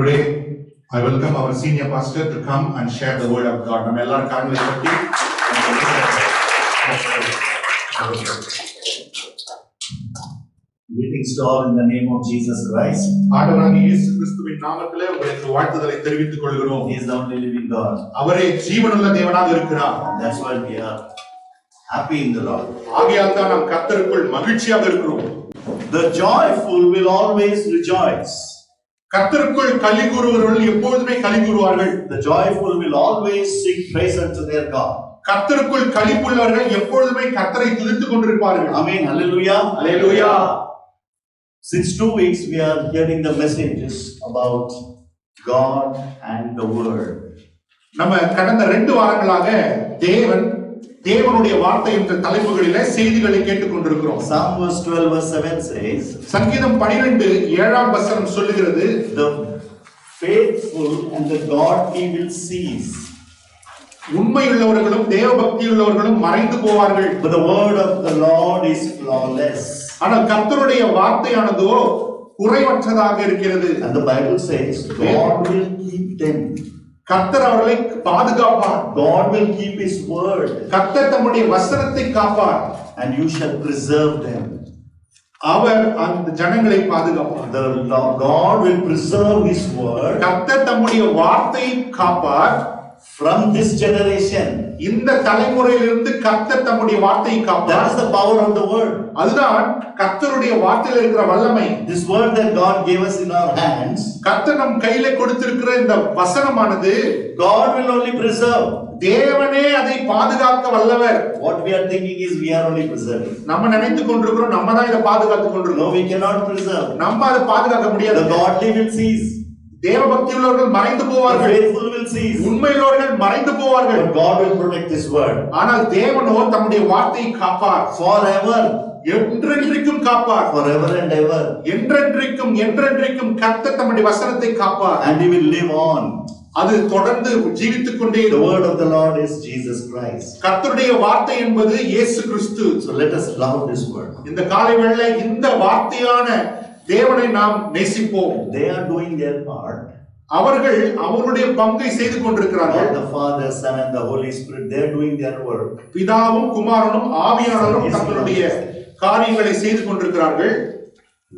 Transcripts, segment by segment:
Today, I welcome our senior pastor to come and share the word of God. நம்ம எல்லாரும் காரணங்களை பற்றி Greetings to all in the name of Jesus Christ. ஆண்டவராகிய இயேசு கிறிஸ்துவின் நாமத்திலே உங்களுக்கு வாழ்த்துதலை தெரிவித்துக் கொள்கிறோம். He is the only living God. அவரே ஜீவனுள்ள தேவனாக இருக்கிறார். That's why we are happy in the Lord. ஆகையால் தான் நாம் கர்த்தருக்குள் மகிழ்ச்சியாக இருக்கிறோம். The joyful will always rejoice. கர்த்தருக்குள் களி கூறுகிறவர்கள் எப்பொழுதுமே களி கூறுவார்கள். The joyful will always sing praise unto their God. கர்த்தருக்குள் களிப்புள்ளவர்கள் எப்பொழுதுமே கர்த்தரை துதித்துக் கொண்டிருப்பார்கள். Amen. Hallelujah. Hallelujah. Since 2 weeks we are hearing the messages about God and the Word. நம்ம கடந்த 2 வாரங்களாக தேவனுடைய வார்த்தை என்ற தலைப்புகளிலே செய்திகளை கேட்டுக் கொண்டிருக்கிறோம். Psalm verse 12 verse 7 says, சங்கீதம் 12 7ஆம் வசனம் சொல்லுகிறது, the faithful and the godly will cease. உண்மையுள்ளவர்களும் தேவபக்தியுள்ளவர்களும் மறைந்து போவார்கள். But the word of the Lord is flawless. ஆனால் கர்த்தருடைய வார்த்தையானதோ குறைவற்றதாக இருக்கிறது. And the Bible says God will keep them. கர்த்தர் அவர்களை பாதுகாப்பார். God will keep his word. கர்த்தர் தம்முடைய வசனத்தை காப்பார். And you shall preserve them. அவர் அந்த ஜனங்களை பாதுகாப்பார். The God will preserve his word. கர்த்தர் தம்முடைய வார்த்தையை காப்பார். From this generation, இந்த தலைமுறையிலிருந்து கர்த்தர் தம்முடைய வார்த்தையை காப்பார். that is the power of the word. அதுதான் கர்த்தருடைய வார்த்தையில் இருக்கிற வல்லமை. This word that God gave us in our hands, கர்த்தர் நம் கையில கொடுத்திருக்கிற இந்த வசனமானது God will only preserve. தேவனே அதை பாதுகாக்க வல்லவர். What we are thinking is we are only preserving. நம்ம நினைத்துக் கொண்டிருக்கிறோம் நம்ம தான் இதை பாதுகாத்துக் No, கொண்டிருக்கிறோம். we cannot preserve. நம்ம அதை பாதுகாக்க முடியாது. The godly will cease. தேவபக்தியுள்ளவர்கள் மறைந்து The போவார்கள். faithful will cease. உண்மையுள்ளவர்கள் மறைந்து போவார்கள். But God will protect his word. ஆனால் தேவனோ தம்முடைய வார்த்தையை காப்பார். Forever. என்றென்றைக்கும் காப்பார். Forever and ever. என்றென்றைக்கும் கர்த்தர் தம்முடைய வசனத்தை காப்பார். And he will live on. அது தொடர்ந்து ஜீவித்துக் கொண்டே The இருக்கும். word of the Lord is Jesus Christ. கர்த்தருடைய வார்த்தை என்பது இயேசு கிறிஸ்து. So let us love this word. இந்த காலை வேளை இந்த வார்த்தையான தேவனை நாம் நேசிப்போம். They are doing their part. அவர்கள் அவருடைய பங்கை செய்து கொண்டிருக்கிறார்கள். God the Father, Son and the Holy Spirit, they are doing their work. பிதாவும் குமாரனும் ஆவியானவரும் தங்களுடைய காரியங்களை செய்து கொண்டிருக்கிறார்கள்.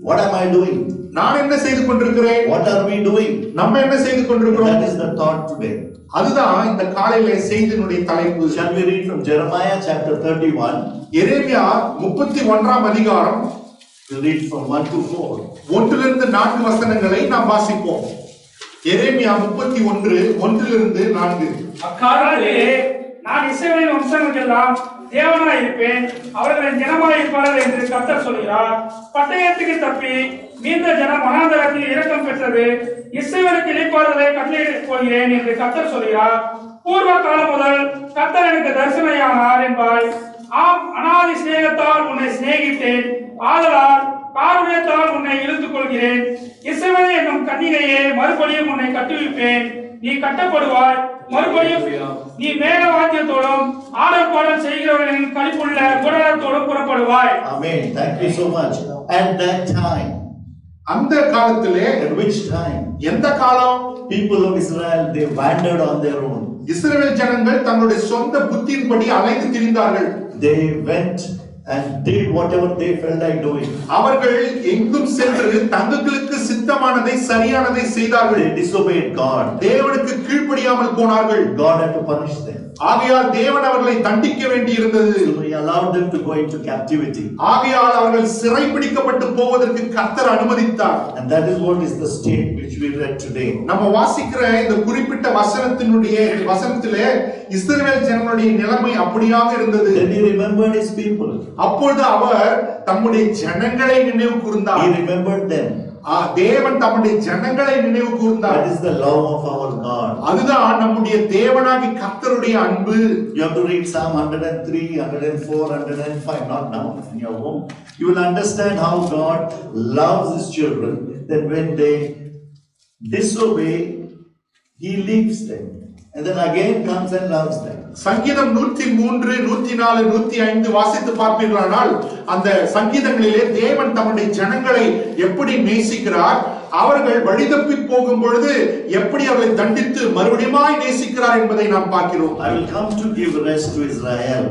What am I doing? நான் என்ன செய்து கொண்டிருக்கிறேன்? What are we doing? நம்ம என்ன செய்து கொண்டிருக்கிறோம்? That is the thought today. அதுதான் இந்த காலையிலே செய்தியினுடைய தலைப்பு. Shall we read from Jeremiah chapter 31? எரேமியா 31ஆம் அதிகாரம். We'll read from 1 to 4. 1 4 வசனங்களை நாம் வாசிப்போம். எரேமியா 31 1 4. அக்காலத்திலே நான் இஸ்ரவேலின் வம்சங்களுக்கெல்லாம் தேவனாய் இருப்பேன், அவர்களின் ஜனமாய் இருப்பார்கள் என்று கர்த்தர் சொல்கிறார். பட்டயத்துக்கு தப்பி மீந்த ஜனம் வனாந்தரத்தில் இரக்கம் பெற்றது. இஸ்ரவேலுக்கு இளைப்பாறுதலை கட்டளையிடப் போகிறேன் என்று கர்த்தர் சொல்கிறார். பூர்வ காலம் முதல் கர்த்தர் எனக்கு தரிசனையானார் என்பாய். ஆம், அநாதி சிநேகத்தால் உன்னை சிநேகித்தேன், ஆதலால் காருண்யத்தால் உன்னை இழுத்துக் கொள்கிறேன். இஸ்ரவேல் என்னும் கன்னிகையே, மறுபடியும் உன்னை கட்டுவிப்பேன். நீ கட்டப்படுவாய், மறுபடியும் நீ மேல வாத்தியத்தோடும் ஆடல் பாடல் செய்கிறவர்களின் களிப்புள்ள குடலத்தோடும் புறப்படுவாய். Amen. Thank you so much. At that time. அந்த காலத்திலே, At which time? எந்த காலம்? People of Israel, they wandered on their own. இஸ்ரவேல் ஜனங்கள் தங்களுடைய சொந்த புத்தியின்படி அலைந்து திரிந்தார்கள். They went and did whatever they felt like doing. அவர்கள் எங்கும் சென்று தங்களுக்கு சித்தமானதை சரியானதை செய்தார்கள். They disobeyed God. தேவனுக்கு கீழ்ப்படியாமல் போனார்கள். God had to punish them. ஆகையால் தேவன் அவர்களை தண்டிக்க வேண்டி இருந்தது. So he allowed them to go into captivity. ஆகையால் அவர்கள் சிறைபிடிக்கப்பட்டு போவதற்கு கர்த்தர் அனுமதித்தார். And that is what is the state which we read today. நம்ம வாசிக்கிற இந்த குறிப்பிட்ட வசனத்திலே இஸ்ரவேல் ஜனங்களுடைய நிலைமை அப்படியாக இருந்தது. Then he remembered his people. அப்பொழுது அவர் தம்முடைய ஜனங்களை நினைவு கூர்ந்தார். He remembered them. தேவன் தம்முடைய ஜனங்களை நினைவு கூர்ந்தார். That is the love of our God. அதுதான் நம்முடைய தேவனாகிய கர்த்தருடைய அன்பு. You have to read Psalm 103, 104, 105, not now in your home. You will understand how God loves his children, that when they disobey, he leaves them and then again comes and loves them. சங்கீதம் 103, 104, 105 வாசித்து பார்ப்பீர்களானால் அந்த சங்கீதங்களிலே தேவன் தம்முடைய ஜனங்களை எப்படி நேசிக்கிறார், அவர்கள் வழிதப்பி போகும் பொழுது எப்படி அவர்களை தண்டித்து மறுபடியுமாய் நேசிக்கிறார் என்பதை நாம் பார்க்கிறோம். I will come to give rest to Israel.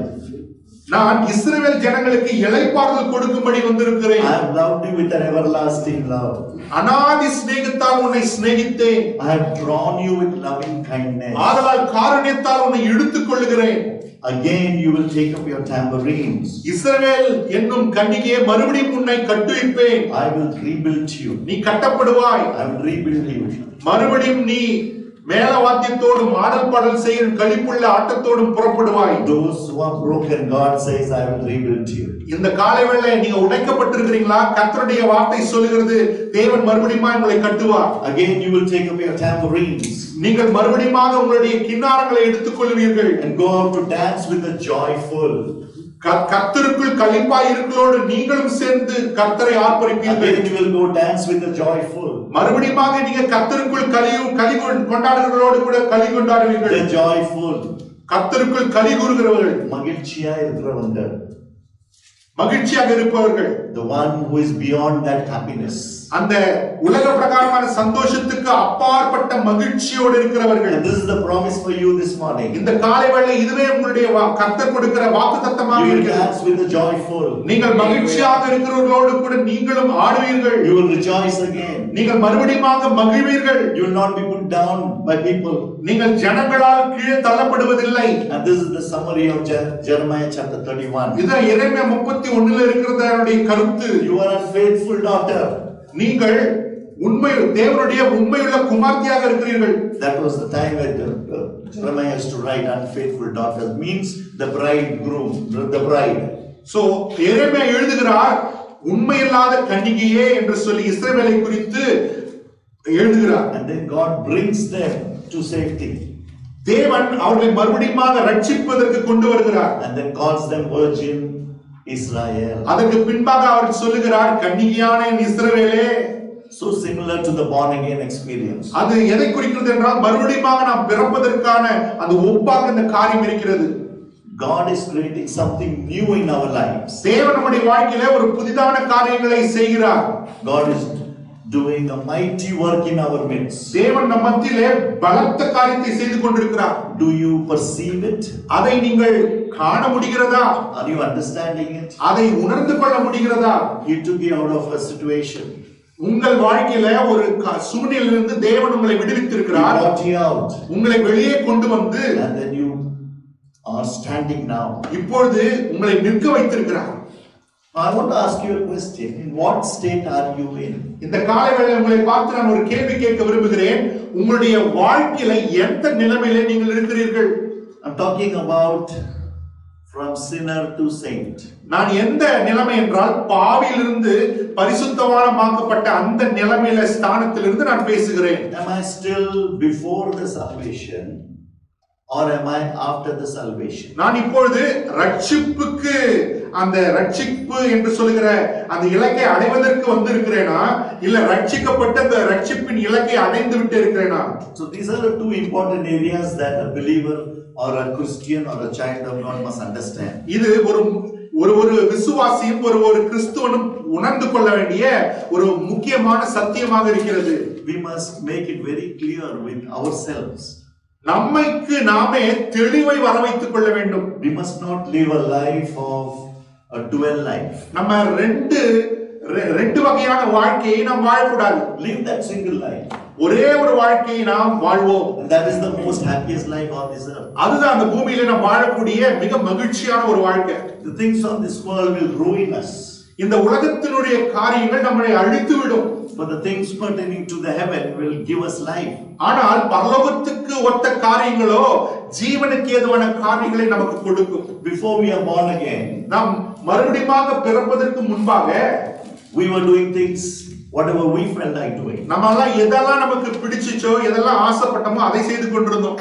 நான் இஸ்ரவேல் ஜனங்களுக்கு இளைப்பாறுதல் கொடுக்கும்படி வந்திருக்கிறேன். I have loved you with an everlasting love. அநாதி சிநேகத்தால் உன்னை சிநேகித்தேன். I have drawn you with loving kindness. ஆதலால் காருண்யத்தால் உன்னை இழுத்துக் கொள்ளுகிறேன். Again you will take up your tambourines. இஸ்ரவேல் என்னும் கன்னிகையே மறுபடியும் உன்னை கட்டுவிப்பேன். I will rebuild you. நீ கட்டப்படுவாய். I will rebuild you. மறுபடியும் நீ மேலவாத்தியத்தோடும் ஆடல் பாடல் செய்யும் களிப்புள்ள ஆட்டத்தோடும் புறப்படுவாய். Those who are broken, God says, I will rebuild you. இந்த காலை வேளை நீங்க உடைக்கப்பட்டிருக்கிறீங்களா? கர்த்தருடைய வார்த்தை சொல்லுகிறது, தேவன் மறுபடியும் உங்களை கட்டுவார். Again you will take up your tambourines. நீங்கள் மறுபடியும் உங்களுடைய கின்னாரங்களை எடுத்துக் கொள்வீர்கள். And go out to dance with the joyful. கர்த்தருக்குள் களிப்பாய் இருக்கிறோடு நீங்களும் சேர்ந்து கர்த்தரை ஆர்ப்பரிப்பீர்கள். Again you will go dance with the joyful. மறுபடியும் நீங்க கர்த்தருக்குள் களி கொண்டாடுகிறவர்களோடு கூட களி கொண்டாடுவீர்கள். The joyful. கர்த்தருக்குள் களி கூறுகிறவர்கள், மகிழ்ச்சியா இருக்கிறவங்க, மகிழ்ச்சியாக இருப்பவர்கள், the one who is beyond that happiness. அந்த உலக பிரகாரமான சந்தோஷத்துக்கு அப்பாற்பட்ட மகிழ்ச்சியோடு இருக்கிறவர்கள். And this is the promise for you this morning. இந்த காலை வேளை இதுவே உங்களுடைய கர்த்தர் கொடுக்கிற வாக்குத்தத்தமாக இருக்கிறது. You will dance with the joyful. நீங்கள் மகிழ்ச்சியாக இருக்கிறவர்களோடு கூட நீங்களும் ஆடுவீர்கள். You will rejoice again. நீங்கள் மறுபடியும் மகிழ்வீர்கள். You will not be put down by people. நீங்கள் ஜனங்களால் கீழே தள்ளப்படுவதில்லை. And this is the summary of Jeremiah chapter 31. இது எரேமியா 31 இருக்கிறதனுடைய கருத்து. You are a faithful daughter. நீங்கள் தேவனுடைய உண்மையுள்ள குமார்த்தியாக இருக்கிறீர்கள். That was the time when Jeremiah used to write unfaithful daughters, means the bridegroom, the bride. So எரேமியா எழுதுகிறார், உண்மையில்லாத கன்னிகையே என்று சொல்லி இஸ்ரவேலை குறித்து எழுதுகிறார். And then God brings them to safety. தேவன் அவர்களை மறுபடியும் ரட்சிப்பதற்கு கொண்டு வருகிறார். And then calls them virgin Israel. அதற்கு பின்பாக அவர் சொல்லுகிறார், கன்னிகையான இஸ்ரவேலே. So similar to the born again experience. அது எதை குறிக்கிறது என்றால் மறுபடியும் நாம் பிறப்பதற்கான அந்த ஒப்பாக இந்த காரியம் இருக்கிறது. God is creating something new in our lives. தேவன் நம்முடைய வாழ்க்கையிலே ஒரு புதிதான காரியங்களை செய்கிறார். God is doing a mighty work in our midst. தேவன் நம் மத்தியிலே பலத்த காரியத்தை செய்து கொண்டிருக்கிறார். Do you perceive it? அதை நீங்கள் காண முடிகிறதா? Are you understanding it? அதை உணர்ந்து கொள்ள முடிகிறதா? He took you out of a situation. உங்கள் வாழ்க்கையில ஒரு சூழ்நிலையிலிருந்து தேவன் உங்களை விடுவித்திருக்கிறார். He brought you out. உங்களை வெளியே கொண்டு வந்து And then you are standing now. இப்பொழுது உங்களை நிற்க வைத்திருக்கிறார். I want to ask you a question. In what state are you in? இந்த காலை வேளையில் உங்களை பார்த்து நான் ஒரு கேள்வி கேட்க விரும்புகிறேன். உங்களுடைய வாழ்க்கையில எந்த நிலைமையில நீங்கள் இருக்கிறீர்கள்? I'm talking about from sinner to saint. நான் எந்த நிலைமை என்றால் பாவியிலிருந்து பரிசுத்தவான்மாக்கப்பட்ட அந்த நிலைமையில ஸ்தானத்திலிருந்து நான் பேசுகிறேன். Am I still before the salvation or am I after the salvation? நான் இப்பொழுது ரட்சிப்புக்கு அந்த ரட்சிப்பு என்று சொல்லுகிற அந்த இலக்கை அடைவதற்கு வந்திருக்கிறேனா, இல்ல ரட்சிக்கப்பட்ட அந்த ரட்சிப்பின் இலக்கை அடைந்து விட்டு இருக்கிறேனா? So these are the two important areas that a believer or a Christian or a child of God must understand. இது ஒரு விசுவாசியும் ஒரு கிறிஸ்துவனும் உணர்ந்து கொள்ள வேண்டிய ஒரு முக்கியமான சத்தியமாக இருக்கிறது. We must make it very clear with ourselves. நம்மைக்கு நாமே தெளிவை வர வைத்துக் கொள்ள வேண்டும். We must not live a life of a dual life. நம்ம ரெண்டு வகையான வாழ்க்கையை நாம் வாழக்கூடாது. Live that single life. ஒரே ஒரு வாழ்க்கையை நாம் வாழ்வோம். And that is the most happiest life on this earth. அதுதான் அந்த பூமியில நாம் வாழக்கூடிய மிக மகிழ்ச்சியான ஒரு வாழ்க்கை. The things of this world will ruin us. இந்த உலகத்தினுடைய காரியங்கள் நம்மை அழித்து விடும். But the things pertaining to the heaven will give us life. ஆனால் பரலோகத்துக்கு ஒத்த காரியங்களோ ஜீவனுக்கு ஏதுவான காரியங்களை நமக்கு கொடுக்கும். Before we are born again, நாம் மறுபடியும் பிறப்பதற்கு முன்பாக we were doing things whatever we felt like doing. நம்மெல்லாம் எதெல்லாம் நமக்கு பிடிச்சிச்சோ எதெல்லாம் ஆசைப்பட்டோமோ அதை செய்து கொண்டிருந்தோம்.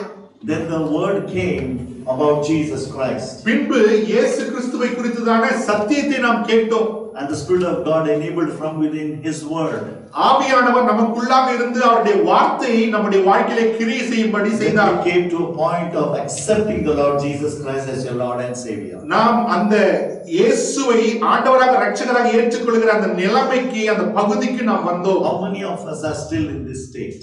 Then the word came about Jesus Christ. பின்பு இயேசு கிறிஸ்துவை குறித்ததான சத்தியத்தை நாம் கேட்டோம். And the Spirit of God enabled from within His Word. ஆவியானவர் நமக்குள்ளாக இருந்து அவருடைய வார்த்தையை நம்முடைய வாழ்க்கையிலே கிரியை செய்யும்படி செய்தார். We came to a point of accepting the Lord Jesus Christ as your Lord and Savior. நாம் அந்த இயேசுவை ஆண்டவராக இரட்சகராக ஏற்றுக்கொள்கிற அந்த நிலைமைக்கு அந்த பகுதிக்கு நாம் வந்தோம். How many of us are still in this state?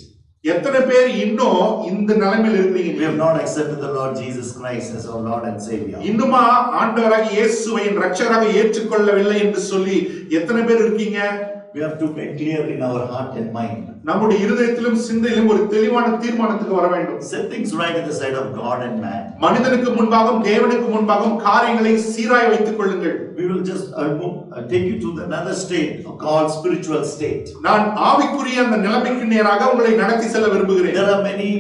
எத்தனை பேர் இன்னும் இந்த நிலைமையில் இருக்கீங்க? We have not accepted the Lord Jesus Christ as our Lord and Savior. இன்னுமா ஆண்டவராக இயேசுவை இரட்சகராக ஏற்றுக்கொள்ளவில்லை என்று சொல்லி எத்தனை பேர் இருக்கீங்க? We have to make clear in our heart and mind. நம்முடைய இருதயத்திலும் சிந்தையிலும் ஒரு தெளிவான தீர்மானத்துக்கு வர வேண்டும். Set things right at the side of God and man. மனிதனுக்கு முன்பாகவும் தேவனுக்கு முன்பாகவும் காரியங்களை சீராய் வைத்துக் கொள்ளுங்கள். We will just take you to another state called spiritual state. நான் ஆவிக்குரிய அந்த நிலைமைக்கு நேராக உங்களை நடத்தி செல்ல விரும்புகிறேன். There are many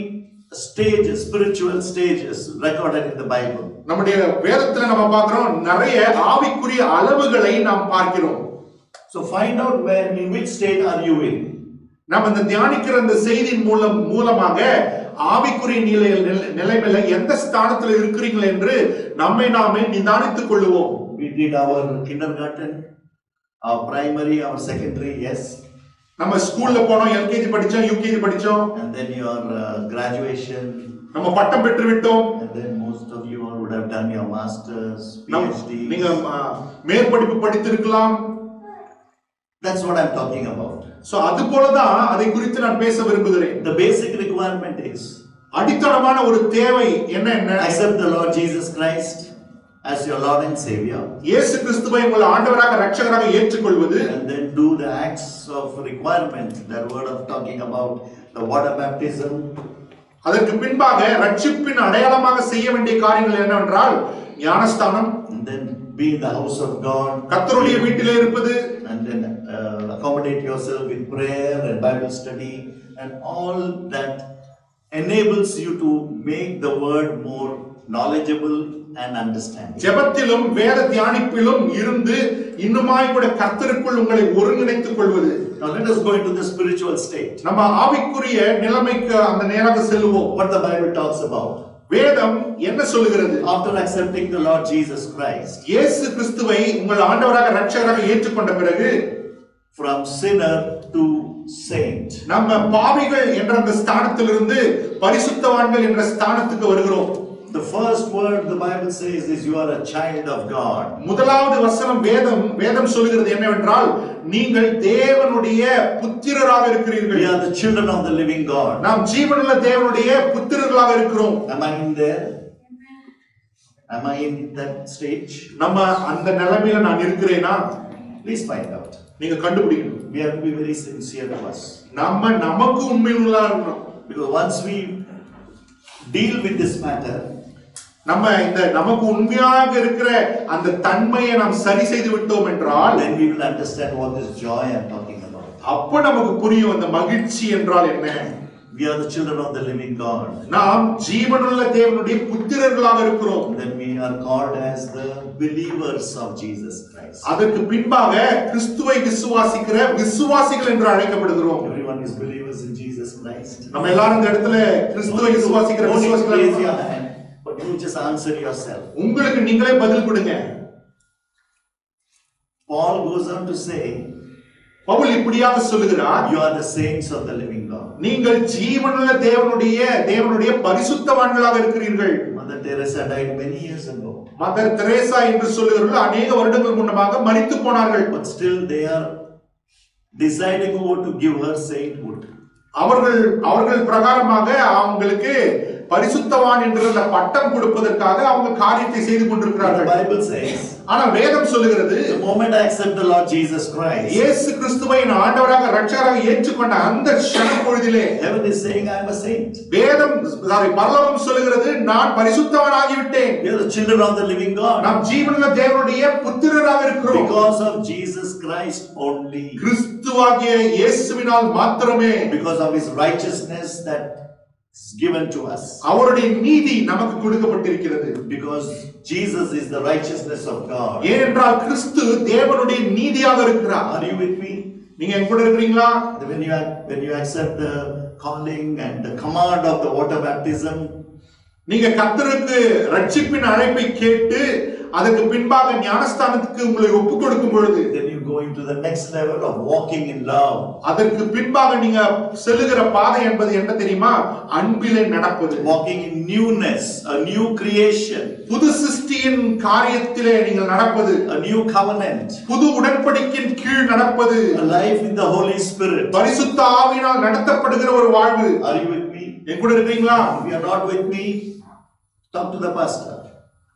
stages, spiritual stages recorded in the Bible. நம்முடைய வேதத்துல நம்ம பார்க்கிறோம் நிறைய ஆவிக்குரிய அளவுகளை நாம் பார்க்கிறோம். So find out in which state are you in. நாம் இந்த தியானிக்கிற இந்த செய்தியின் மூலமாக ஆவிக்குரிய நிலைமையில எந்த ஸ்தானத்துல இருக்கிறீர்கள் என்று நம்மை நாமே நிதானித்துக் கொள்வோம். We did our kindergarten, our primary, our secondary, yes. நம்ம ஸ்கூல்ல போனோம், எல்கேஜி படிச்சோம், யூகேஜி படிச்சோம். And then your graduation. நம்ம பட்டம் பெற்று விட்டோம். And then most of you all would have done your masters, PhD. நீங்க மேற்படிப்பு படித்திருக்கலாம். That's what I'm talking about. So அது போலதான் அதை குறித்து நான் பேச விரும்புகிறேன். The basic requirement is அடித்தளமான ஒரு தேவை என்ன? accept the Lord Jesus Christ as your Lord and Savior. இயேசு கிறிஸ்துவை உங்கள் ஆண்டவராக இரட்சகராக ஏற்றுக்கொள்வது. And then do the acts of requirement, that word of talking about the water baptism. அதற்கு பின்பாக ரட்சிப்பின் அடையாளமாக செய்ய வேண்டிய காரியங்கள் என்னவென்றால் ஞானஸ்தானம். And then be in the house of God. கர்த்தருடைய வீட்டிலே இருப்பது. And then accommodate yourself in prayer and Bible study and all that enables you to make the word more knowledgeable and understanding. ஜெபத்திலும் வேத தியானிப்பிலும் இருந்து இன்னுமாய் கூட கர்த்தருக்குள் உங்களை ஒருங்கிணைத்துக் கொள்வது. Now let us go into the spiritual state. நம்ம ஆவிக்குரிய நிலைமைக்கு அந்த நேராக செல்வோம். What the Bible talks about. வேதம் என்ன சொல்லுகிறது? After accepting the Lord Jesus Christ, இயேசு கிறிஸ்துவை உங்கள் ஆண்டவராக இரட்சகராக ஏற்றுக்கொண்ட பிறகு from sinner to saint, நம்ம பாவிகள் என்ற அந்த ஸ்தானத்திலிருந்து பரிசுத்தவான்கள் என்ற ஸ்தானத்துக்கு வருகிறோம். The first word the Bible says is you are a child of God. முதலாவது வசனம் வேதம் சொல்கிறது என்னவென்றால் நீங்கள் தேவனுடைய புத்திரராக இருக்கிறீர்கள். We are the children of the living God. நாம் ஜீவனுள்ள தேவனுடைய புத்திரர்களாக இருக்கிறோம். Am I in there? Am I in that stage? நம்ம அந்த நிலைமையில நான் இருக்கிறேனா? Please find out. நீங்க கண்டுபிடிக்கணும். We have to be very sincere to us. நமக்கு உண்மையுள்ளா இருக்கணும். Because once we deal with this matter, நமக்கு உண்மையாக இருக்கிற அந்த தன்மையை நாம் சரி செய்து விட்டோம் என்றால் then we will understand what this joy I am talking about. அப்ப நமக்கு புரியும் அந்த மகிழ்ச்சி என்றால் என்ன. We are the children of the living God. நாம் ஜீவனுள்ள தேவனுடைய புத்திரர்களாக இருக்கிறோம். Then we are called as the believers of Jesus Christ. அதற்கு பின்பாக கிறிஸ்துவை விசுவாசிக்கிற விசுவாசிகள் என்று அழைக்கப்படுகிறோம். Everyone is believers in Jesus Christ. நம்ம எல்லாரும் இந்த இடத்துல கிறிஸ்துவை விசுவாசிக்கிற விசுவாசிகள். But you just answer yourself. உங்களுக்கு நீங்களே பதில் கொடுங்க. Paul goes on to say, Pavul இப்படியாக சொல்லுகிறார், you are the saints of the living God. நீங்கள் ஜீவனுள்ள தேவனுடைய பரிசுத்தவான்களாக இருக்கிறீர்கள். Mother Teresa died many years ago. Mother Teresa என்று சொல்லுகிறவர்கள் அநேக வருடங்கள் முன்னமாக மரித்து போனார்கள். But still they are deciding who to give her sainthood. அவர்கள் பிரகாரமாக அவங்களுக்கு பரிசுத்தவான் என்ற பட்டம் கொடுப்பதற்காக அவங்க காரியத்தை செய்து கொண்டிருக்கிறார்கள். The Bible says, ஆனா வேதம் சொல்லுகிறது, the moment I accept the Lord Jesus Christ, இயேசு கிறிஸ்துவை ஆண்டவராக இரட்சகராக ஏற்றுக்கொண்ட அந்த க்ஷண பொழுதிலே heaven is saying I am a saint. பரலோகம் சொல்லுகிறது நான் பரிசுத்தவான் ஆகிவிட்டேன். We are the children of the living God. நாம் ஜீவனுள்ள தேவனுடைய புத்திரராக இருக்கிறோம். Because of Jesus Christ only. கிறிஸ்துவாகிய இயேசுவினால் மாத்திரமே. Because of his righteousness that is given to us. அவருடைய நீதி நமக்கு கொடுக்கப்பட்டிருக்கிறது. Because Jesus is the righteousness of God. ஏனென்றால் கிறிஸ்து தேவனுடைய நீதியாக இருக்கிறார். Are you with me? நீங்க என் கூட இருக்கீங்களா? When you accept the calling and the command of the water baptism, நீங்க கர்த்தருக்கு ரட்சிப்பின் அழைப்பை கேட்டு அதற்கு பின்பாக ஞானஸ்தானத்துக்கு உங்களை ஒப்புக் கொடுக்கும் பொழுது, then you going to the next level of walking in love. அதற்கு பின்பாக நீங்க செல்லுகிற பாதை என்பது என்ன தெரியுமா? அன்பிலே நடப்பது. Walking in newness, a new creation. புது சிருஷ்டியின் காரியத்திலே நீங்கள் நடப்பது. A new covenant. புது உடன்படிக்கையின் கீழ் நடப்பது. A life in the Holy Spirit. பரிசுத்த ஆவியினால் நடத்தப்படுகிற ஒரு வாழ்வு. Are you with me? என் கூட இருக்கீங்களா? If you are not with me, talk to the pastor.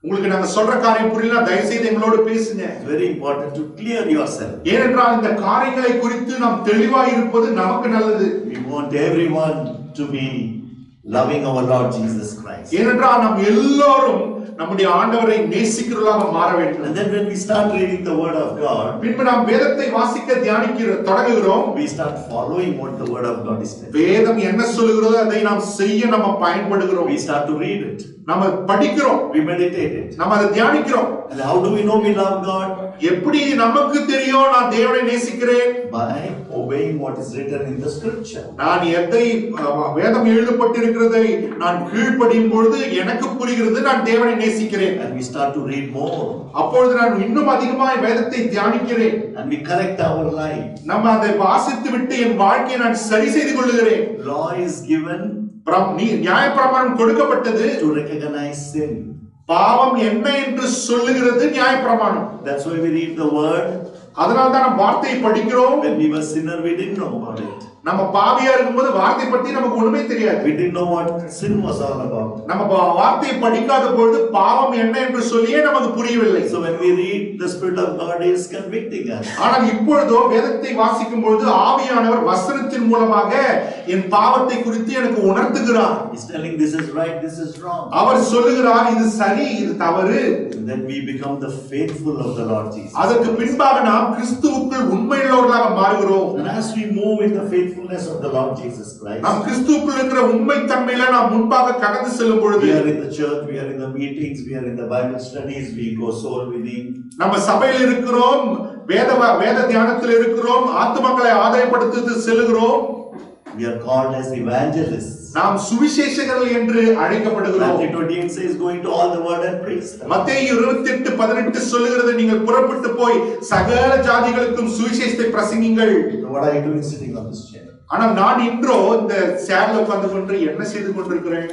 உங்களுக்கு நாங்க சொல்ற காரியம் புரியல, தயவு செய்து எங்களோடு பேசுங்க. Very important to clear yourself. ஏனென்றால் இந்த காரியங்களை குறித்து நாம் தெளிவாய் இருப்பது நமக்கு நல்லது. We want everyone to be loving our Lord Jesus Christ. ஏனென்றால் நாம் எல்லோரும் நம்முடைய ஆண்டவரை நேசிக்கிறவர்களாக மாற வேண்டும். And then when we start reading the word of God, பின்பு நாம் வேதத்தை வாசிக்க தொடங்குகிறோம். we start following what the word of God is saying. வேதம் என்ன சொல்லுகிறதோ அதை நாம் செய்ய நம்ம பயன்படுகிறோம். We start to read it. நம்ம படிக்கிறோம். We meditate it. நம்ம அதை தியானிக்கிறோம். And how do we know we love God? எப்படி நமக்கு தெரியும் நான் தேவனை நேசிக்கிறேன்? By obeying what is written in the scripture. நான் எதை வேதம் எழுதப்பட்டிருக்கிறதை நான் கீழ்ப்படியும் பொழுது எனக்கு புரிகிறது நான் தேவனை நேசிக்கிறேன். And we start to read more. அப்பொழுது நான் இன்னும் அதிகமாய் வேதத்தை தியானிக்கிறேன். And we correct our life. நம்ம அதை வாசித்து விட்டு என் வாழ்க்கையை நான் சரி செய்து கொள்ளுகிறேன். Law is given நியாயப்பிரமாணம் கொடுக்கப்பட்டது to recognize sin. பாவம் என்ன என்று சொல்லுகிறது நியாயப்பிரமாணம். That's why we read the word. அதனால தான் நம்ம வார்த்தையை படிக்கிறோம். When we were sinner, we didn't know about it. நம்ம பாவியா இருக்கும்போது வார்த்தை பத்தி நமக்கு ஒண்ணுமே தெரியாது. We didn't know what sin was all about. நம்ம வார்த்தையை படிக்காத பொழுது பாவம் என்ன என்று சொல்லியே நமக்கு புரியவில்லை. So when we read, the Spirit of God is convicting us. ஆனால் இப்பொழுதோ வேதத்தை வாசிக்கும் பொழுது ஆவியானவர் வசனத்தின் மூலமாக என் பாவத்தை குறித்து எனக்கு உணர்த்துகிறார். He's telling this is right, this is wrong. அவர் சொல்லுகிறார் இது சரி, இது தவறு. And then we become the faithful of the Lord Jesus. அதற்கு பின்பாக நாம் கிறிஸ்துவுக்குள் உண்மையுள்ளவர்களாக மாறுகிறோம். And as we move in the faithfulness of the Lord Jesus Christ, நாம் கிறிஸ்துவுக்குள் இருக்கிற உண்மை தன்மையில நாம் முன்பாக கடந்து செல்லும் பொழுது, we are in the church, we are in the meetings, we are in the Bible studies, we go soul winning. நம்ம சபையில் இருக்கிறோம், வேத தியானத்தில் இருக்கிறோம், ஆத்துமக்களை ஆதாயப்படுத்தி செல்கிறோம். We are called as evangelists. நாம் சுவிசேஷகர்கள் என்று அழைக்கப்படுகிறோம். Matthew 28 says going to all the world and preach. மத்தேயு 28:18 சொல்லுகிறது நீங்கள் புறப்பட்டு போய் சகல ஜாதிகளுக்கும் சுவிசேஷத்தை பிரசங்கிங்கள். What are you doing sitting on this chair? ஆனால் நான் இன்றோ இந்த சேர்ல உட்கார்ந்து கொண்டு என்ன செய்து கொண்டிருக்கிறேன்?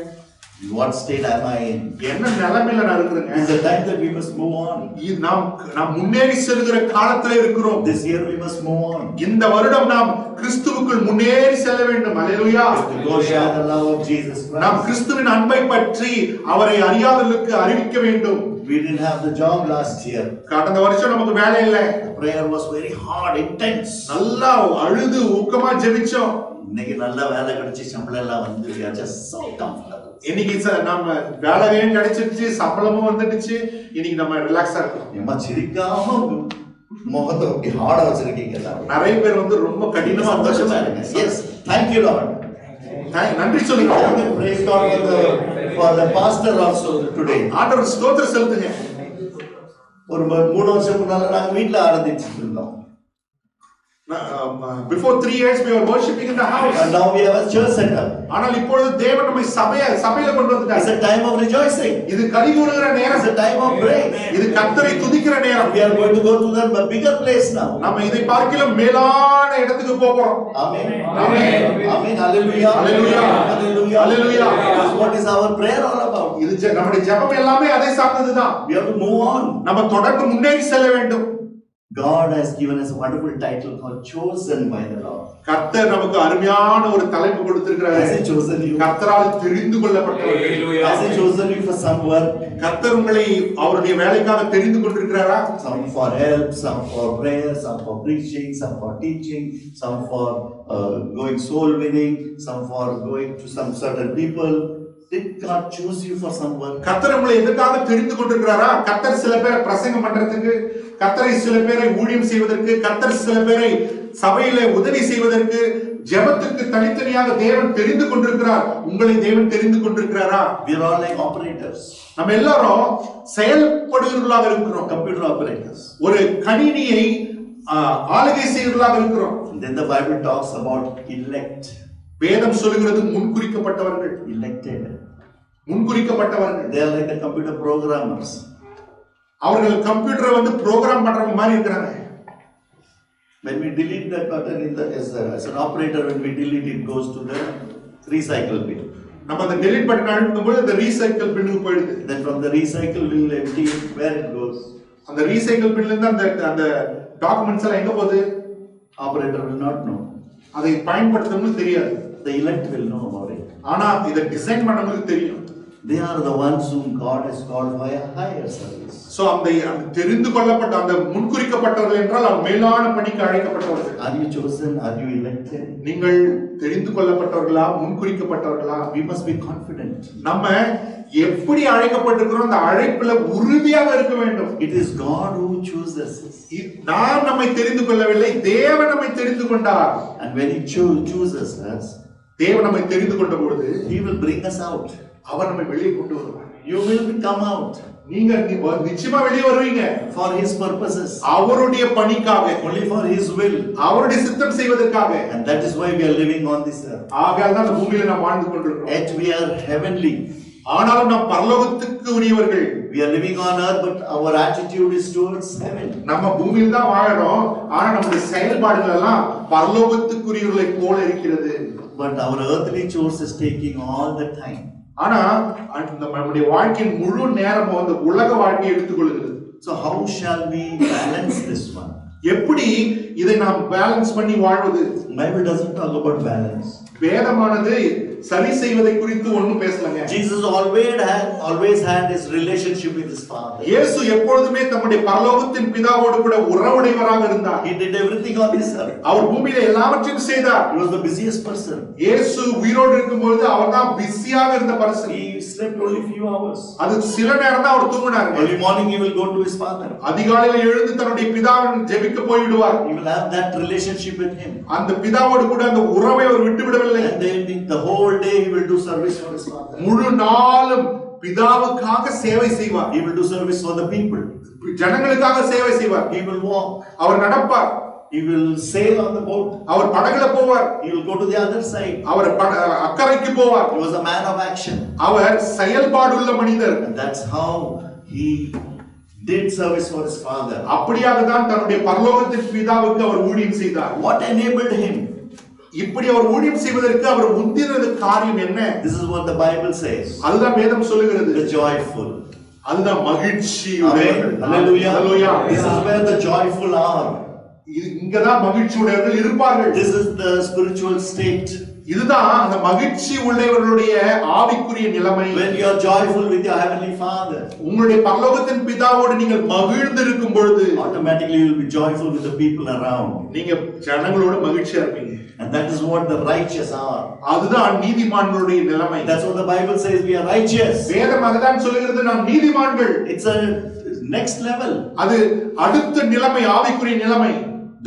In what state am I in? என்ன நிலைமையில நான் இருக்கிறேன்? It's the time that we must move on. நாம் முன்னேறி செல்கிற காலத்துல இருக்கிறோம். This year we must move on. இந்த வருடம் நாம் கிறிஸ்துவுக்குள் முன்னேறி செல்ல வேண்டும். அல்லேலூயா. To go share the love of Jesus Christ. நாம் கிறிஸ்துவின் அன்பை பற்றி அவரை அறியாதவர்களுக்கு அறிவிக்க வேண்டும். We didn't have the job last year. கடந்த வருஷம் நமக்கு வேலை இல்லை. The prayer was very hard, intense. நல்லா அழுது ஊக்கமா ஜெபிச்சோம். இன்னைக்கு நல்ல வேலை கிடைச்சு சம்பளம் எல்லாம் வந்து we are just so comfortable. இன்னைக்கு நம்ம வேலையும் கிடைச்சிருச்சு, சம்பளமும் வந்துடுச்சு, இன்னைக்கு நம்ம ரிலாக்ஸா இருக்கோம். நம்ம சிரிக்காம முகத்தை அப்படி ஹார்டா வச்சிருக்கீங்க. நிறைய பேர் வந்து ரொம்ப கடினமா சந்தோஷமா இருங்க. Yes, thank you Lord. நன்றி சொல்லுங்க. Praise God for the pastor also today. ஆண்டவர் ஸ்தோத்திரம் செலுத்துங்க. ஒரு 3 வருஷம் முன்னால நாங்க வீட்ல ஆராதிச்சிட்டு இருந்தோம். Before 3 years we were worshiping in the house. And now we have a church setup. ஆனால் இப்பொழுது தேவன் நம்மை சபையில கொண்டு வந்துட்டார். It's a time of rejoicing. இது கலிகூறுகிற நேரம். It's a time of praise. இது கர்த்தரை துதிக்கிற நேரம். We are going to go to the bigger place now. நம்ம இதை பார்க்கிலும் மேலான இடத்துக்கு போறோம். Amen. Amen. Amen. Hallelujah. Hallelujah. Hallelujah. Hallelujah. What is our prayer all about? இது நம்முடைய ஜெபம் எல்லாமே அதை சார்ந்ததுதான். We have to move on. நம்ம தொடர்ந்து முன்னேறி செல்ல வேண்டும். God has given us a wonderful title called Chosen by the Lord. கர்த்தர் நமக்கு அருமையான ஒரு தலைப்பு கொடுத்திருக்கிறார். Has he chosen you? கர்த்தரால் தெரிந்து கொள்ளப்பட்டவர்கள். Has he chosen you for some work? கர்த்தர் உங்களை அவருடைய வேலைக்காக தெரிந்து கொண்டிருக்கிறாரா? Some for help, some for prayer, some for preaching, some for teaching, some for going soul winning, some for going to some certain people. Did God choose you for some work? கர்த்தர் உங்களை எதற்காக தெரிந்து கொண்டிருக்கிறாரா? கர்த்தர் சில பேரை பிரசங்கம் பண்றதுக்கு, கர்த்தரை சில பேரை ஊழியம் செய்வதற்கு, கர்த்தர் சில பேரை சபையில உதவி செய்வதற்கு, ஜெபத்துக்கு தனித்தனியாக தேவன் தெரிந்து கொண்டிருக்கிறார். உங்களை தேவன் தெரிந்து கொண்டிருக்கிறாரா? We are all like operators. நம்ம எல்லாரும் செயல்படுகிறவர்களாக இருக்கிறோம். Computer operators. ஒரு கணினியை ஆளுகை செய்கிறவர்களாக இருக்கிறோம். Then the Bible talks about elect. வேதம் சொல்லுகிறது முன்குறிக்கப்பட்டவர்கள். Elected. முன்குறிக்கப்பட்டவர்கள். They are like the computer programmers. அவர்கள் கம்ப்யூட்டரை வந்து புரோகிராம் பண்றவங்க மாதிரி இருக்காங்க. When we delete that button as an operator, when we delete it goes to the recycle bin. நம்ம அந்த delete பட்டன் அழுத்தும்போது அந்த recycle பின்னுக்கு போயிடுது. Then from the recycle will empty it, where it goes? அந்த recycle பின்ல இருந்து அந்த documents எல்லாம் எங்க போகுது? Operator will not know. அதை பயன்படுத்தணும்னு தெரியாது. The elect will know about it. ஆனா இத டிசைன் பண்ணவங்களுக்கு தெரியும். They are the ones whom God has called for a higher service. So அந்த தெரிந்து கொள்ளப்பட்ட அந்த முன்குறிக்கப்பட்டவர்கள் என்றால் அவர் மேலான பணிக்கு அழைக்கப்பட்டவர்கள். Are you chosen? Are you elected? நீங்கள் தெரிந்து கொள்ளப்பட்டவர்களா முன்குறிக்கப்பட்டவர்களா? We must be confident. நம்ம எப்படி அழைக்கப்பட்டிருக்கிறோம் அந்த அழைப்புல உறுதியாக இருக்க வேண்டும். It is God who chooses us. நாம் நம்மை தெரிந்து கொள்ளவில்லை, தேவன் நம்மை தெரிந்து கொண்டார். And when he chooses us, தேவன் நம்மை தெரிந்து கொண்ட பொழுது he will bring us out. அவர் நம்மை வெளியே கொண்டு வருவார். You will come out. நீங்க நிச்சயமா வெளியே வருவீங்க. For his purposes. அவருடைய பணிக்காக. Only for his will. அவருடைய சித்தம் செய்வதற்காக. And that is why we are living on this earth. ஆகையால் தான் இந்த பூமியில நாம் வாழ்ந்து கொண்டிருக்கிறோம். Yet we are heavenly. ஆனாலும் நாம் பரலோகத்துக்கு உரியவர்கள். We are living on earth, but our attitude is towards heaven. நம்ம பூமியில தான் வாழறோம், ஆனா நம்முடைய செயல்பாடுகள் எல்லாம் பரலோகத்துக்குரியவர்களை போல இருக்கிறது. But our earthly chores is taking all the time. ஆனா நம்முடைய வாழ்க்கையின் முழு நேரமும் அந்த உலக வாழ்க்கையை எடுத்துக்கொள்கிறது. So how shall we balance this one? எப்படி இதை நாம் பேலன்ஸ் பண்ணி வாழ்வது? Bible doesn't talk about balance. வேதமானது சரி செய்வதை குறித்து ஒண்ணும் பேசலங்க. Jesus always had his relationship with his father. இயேசு எப்பொழுதுமே தம்முடைய பரலோகத்தின் பிதாவோடு கூட உறவுடையவராக இருந்தார். He did everything on this earth. அவர் பூமியில எல்லாவற்றையும் செய்தார். He was the busiest person. இயேசு உயிரோடு இருக்கும்போது அவர்தான் பிஸியாக இருந்த person. He slept only few hours. அது சில நேரம் தான் அவர் தூங்கினார். Early morning he will go to his father. அதிகாலையில் எழுந்து தன்னுடைய பிதாவிடம் ஜெபிக்க போய் விடுவார். He will have that relationship with him. அந்த பிதாவோடு கூட அந்த உறவை அவர் விட்டு விடவில்லை. And then the whole day he will do service for his father. முழு நாளும் பிதாவுக்காக சேவை செய்வார். He will do service for the people. ஜனங்களுக்காக சேவை செய்வார். He will walk. Our நடப்பார். He will sail on the boat. அவர் படகுல போவார். He will go to the other side. அவர் அக்கறைக்கு போவார். He was a man of action. அவர் செயல்பாடுள்ள மனிதர். And that's how he did service for his father. அப்படியாக தான் தன்னுடைய பரலோகத்தின் பிதாவுக்கு அவர் ஊழியம் செய்தார். What enabled him? இப்படி அவர் ஊழியம் செய்வதற்கு அவர் முந்தினது காரியம் என்ன? This is what the Bible says. அதுதான் வேதம் சொல்லுகிறது. The joyful. அதுதான் மகிழ்ச்சியுடையவர்கள். Hallelujah. Hallelujah. This is where the joyful are. இங்கதான் மகிழ்ச்சியுடையவர்கள் இருப்பார்கள். This is the spiritual state. இதுதான் அந்த மகிழ்ச்சி உள்ளவர்களுடைய ஆவிக்குரிய நிலைமை. When you are joyful with your heavenly Father, உங்களுடைய பரலோகத்தின் பிதாவோடு நீங்கள் மகிழ்ந்து இருக்கும் பொழுது automatically you will be joyful with the people around. நீங்க ஜனங்களோட மகிழ்ச்சியா இருப்பீங்க. And that is what the righteous are. அதுதான் நீதிமான்களுடைய நிலைமை. That's what the Bible says, we are righteous. வேதம் அதுதான் சொல்லுகிறது நாம் நீதிமான்கள். It's a next level. அது அடுத்த நிலைமை, ஆவிக்குரிய நிலைமை.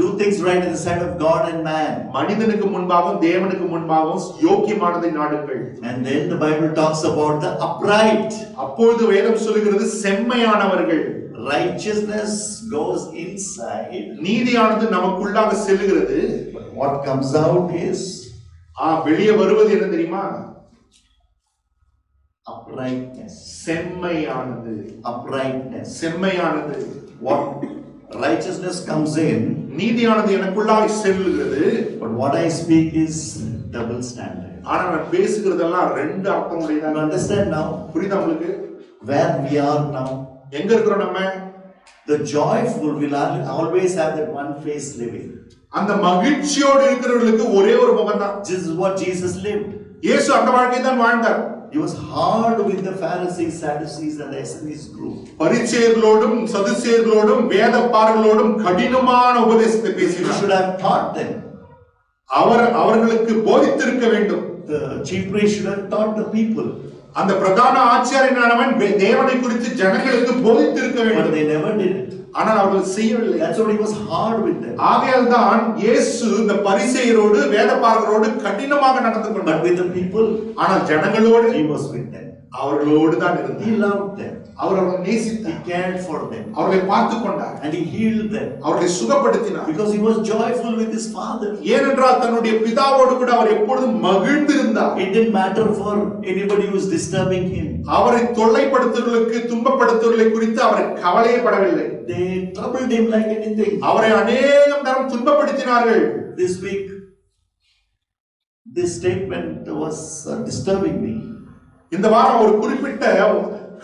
Do things right in the sight of God and man. மனிதனுக்கு முன்பாகவும் தேவனுக்கு முன்பாகவும் யோக்கியமானதை நாடுங்கள். And then the Bible talks about the upright. அப்பொழுது வேதம் சொல்லுகிறது செம்மையானவர்கள். Righteousness goes inside. நீதியானது நமக்குள்ளாக செல்லுகிறது. But what comes out is வெளியே வருவது என்ன தெரியுமா? uprightness. செம்மையானது. Uprightness. செம்மையானது. What righteousness comes in, நீதியானது எனக்குள்ளாக செல்லுகிறது. but what I speak is double standard. ஆனா நான் பேசுகிறதெல்லாம் ரெண்டு அர்த்தம் You உடையதாக. understand now? புரியுதா உங்களுக்கு? Where we are now, எங்க இருக்கிறோம் நம்ம? the joyful will always have that one face living. அந்த மகிழ்ச்சியோடு இருக்கிறவர்களுக்கு ஒரே ஒரு முகம் தான். This is what Jesus lived. இயேசு அந்த வாழ்க்கையை தான் வாழ்ந்தார். He was hard with the Pharisees, Sadducees and the Essenes group. பரிசேயர்களோடும் சதுசேயர்களோடும் வேதபாரர்களோடும் கடினமான உபதேசத்தை He பேசினார். should have taught them. அவர்களுக்கு போதித்திருக்க வேண்டும். The chief priest should have taught the people. அந்த பிரதான ஆச்சாரியனானவன் தேவனை குறித்து ஜனங்களுக்கு போதித்திருக்க But வேண்டும். they never did it. ஆனால் அவர்கள் செய்யவில்லை. That's why he was hard with them. ஆகையால் தான் இயேசு இந்த பரிசேயரோடு வேதபாரகரோடு கடினமாக நடந்து கொண்டார். But with the people, ஆனால் ஜனங்களோடு he was with them. அவர்களோடு தான் இருந்தார். He loved them. அவர் அவர்களை He நேசித்தார், cared for them. அவர்களை பார்த்துக் கொண்டார், And he healed them. அவர்களை சுகப்படுத்தினார். Because he was joyful with his father. ஏனென்றால் தன்னுடைய பிதாவோடு கூட அவர் எப்பொழுதும் மகிழ்ந்திருந்தார். It didn't matter for anybody who was disturbing him. அவரை தொல்லைப்படுத்துவர்களுக்கு துன்பப்படுத்துவர்களை குறித்து அவர் கவலைப்படவில்லை. They troubled him like anything. அவரை அநேகம் தரம் துன்பப்படுத்தினார்கள். This week, this statement was disturbing me. இந்த வாரம் ஒரு குறிப்பிட்ட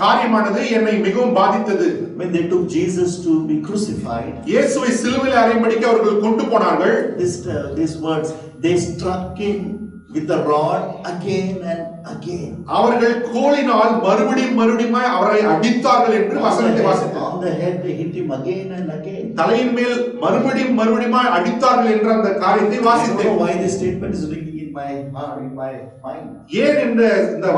காரியமானது என்னை மிகவும் பாதித்தது. When they took Jesus to be crucified, இயேசுவை சிலுவையில் அறையும்படிக்கு அவர்கள் கொண்டு போனார்கள். these words, they struck him with the rod again and again. அவர்கள் கோலினால் மறுபடியும் அவரை அடித்தார்கள் என்று வசனத்தை வாசித்தோம். On the head they hit him again and again. தலையின் மேல் மறுபடியும் அடித்தார்கள் என்ற அந்த காரியத்தை I don't வாசித்தேன். know why this statement is ringing in my heart, in my mind. ஏன் இந்த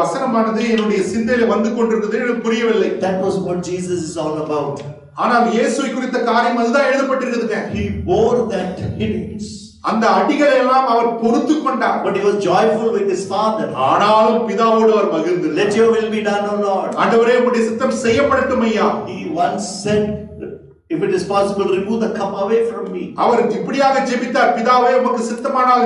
வசனமானது என்னுடைய சிந்தையில வந்து கொண்டிருக்கிறது எனக்கு புரியவில்லை. That was what Jesus is all about. ஆனால் இயேசுவை குறித்த காரியம் அதுதான் எழுதப்பட்டிருக்குதுங்க. He bore that hits. அந்த அடிகளை எல்லாம் அவர் பொறுத்து கொண்டார். But he was joyful with his father. ஆனாலும் பிதாவோடு அவர் மகிழ்ந்தார். Let your will be done, O Lord. ஆண்டவரே உம்முடைய சித்தம் செய்யப்படட்டும் ஐயா. He once said, if it is possible, remove the cup away from me. அவர் இப்படியாக ஜெபித்தார், பிதாவே உமக்கு சித்தமானால்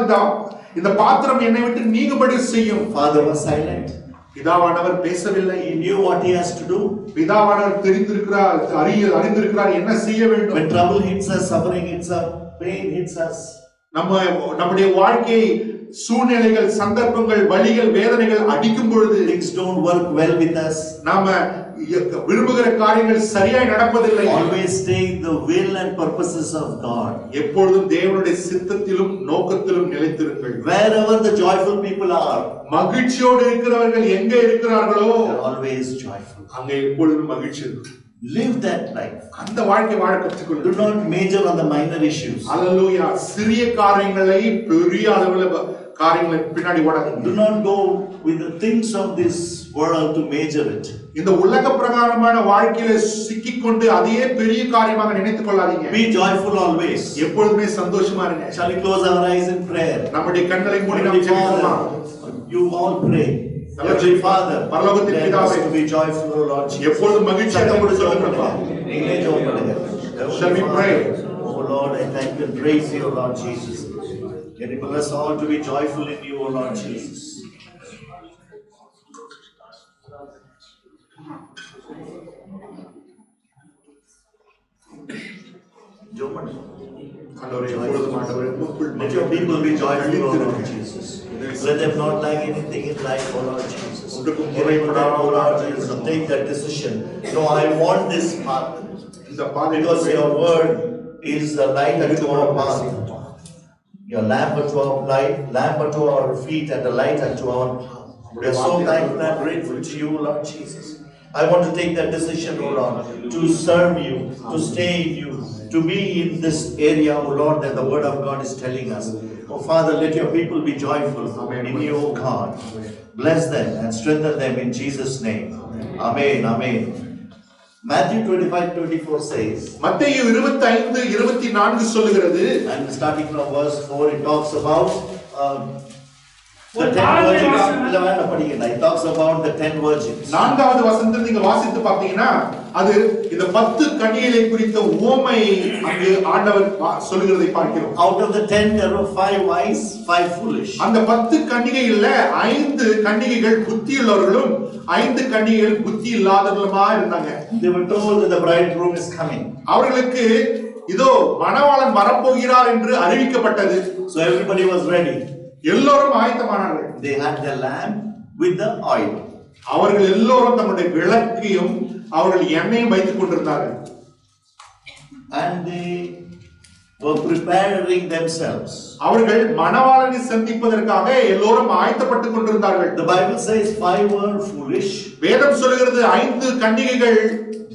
இந்த பாத்திரம் என்னை விட்டு நீங்கும்படி செய்யும். Father was silent. பிதாவானவர் பேசவில்லை. He knew what he has to do. பிதாவானவர் தெரிந்திருக்கிறார், அறிந்திருக்கிறார் என்ன செய்ய வேண்டும். When trouble hits us, suffering hits us, pain hits us, நம்முடைய வாழ்க்கை சூழ்நிலைகள், சந்தர்ப்பங்கள், வலிகள், வேதனைகள் அடிக்கும் பொழுது things don't work well with us. நாம விரும்புகிற காரியங்கள் சரியாய் நடப்பதில்லை. Always stay in the will and purposes of God. எப்பொழுதும் தேவனுடைய சித்தத்திலும் நோக்கத்திலும் நிலைத்திருங்கள். Wherever the joyful people are, மகிழ்ச்சியோடு இருக்கிறவர்கள் எங்கே இருக்கிறார்களோ they are always joyful. அங்கே எப்பொழுதும் மகிழ்ச்சி இருக்கும். Live that life. அந்த வாழ்க்கை வாழ கற்றுக்கொள்ளுங்கள். Do not major on the minor issues. அல்லேலூயா. சிறிய காரியங்களை பெரிய அளவில் காரியங்களை பின்னாடி ஓடாதீங்க. Do not go with the things of this world to major it. இந்த உலக பிரகாரமான வாழ்க்கையில சிக்கிக்கொண்டு அதையே பெரிய காரியமாக நினைத்துக் கொள்ளாதீங்க. Be joyful always. எப்பொழுதுமே சந்தோஷமா இருங்க. Shall we close our eyes in prayer? நம்முடைய கண்களை மூடி நாம் ஜெபிப்போமா? You all pray. Heavenly Father, பரலோகத்தின் பிதாவே, to be joyful, O Lord Jesus. எப்பொழுதும் மகிழ்ச்சியாக இருக்க சொல்லுங்கப்பா. Shall we pray? Oh Lord, I thank you and praise you, O Lord Jesus. Enable us all to be joyful in you, O Lord Jesus. Let your people be joyful, O Lord Jesus. Let them not lack anything in life, O Lord Jesus. Enable them, O Lord Jesus, to take that decision. No, I want this path. Because your word is a light unto our path. Your lamp unto our light, lamp unto our feet, and a light unto our path. We are so thankful and grateful to you, Lord Jesus. I want to take that decision, O Lord, to serve you, to stay in you, to be in this area, O Lord, that the word of God is telling us. Oh Father, let your people be joyful in you, O God. Bless them and strengthen them in Jesus' name. Amen. Amen. Matthew 25:24 says, மத்தேயு 25:24 சொல்லுகிறது, and starting from verse 4, it talks about the 10 virgins. It talks about the 10 virgins. நான்காவது வசனத்தில் நீங்க வாசித்து பார்த்தீங்கன்னா அது இந்த 10 கன்னிகைகளை குறித்த உவமையை அங்கு ஆண்டவர் சொல்லுகிறதை பார்க்கிறோம். Out of the 10 there were 5 wise, 5 foolish. அந்த 10 கன்னிகைகள்ல 5 கன்னிகைகள் புத்தியுள்ளவர்களும் 5 கன்னிகைகள் புத்தி இல்லாதவர்களுமா இருந்தாங்க. They were told that the bridegroom is coming. அவர்களுக்கு இதோ மணவாளன் வரப்போகிறார் என்று அறிவிக்கப்பட்டது. So everybody was ready. எல்லோரும் ஆயத்தமானார்கள். They had their lamp with the oil. அவர்கள் எல்லோரும் தங்களுடைய விளக்கையும் அவர்கள் எண்ணெயும் வைத்துக் கொண்டிருந்தார்கள். And they were preparing themselves. அவர்கள் மணவாளனை சந்திப்பதற்காக எல்லோரும் ஆயத்தப்பட்டுக் கொண்டிருந்தார்கள். The Bible says 5 were foolish. வேதம் சொல்கிறது 5 கன்னிகைகள்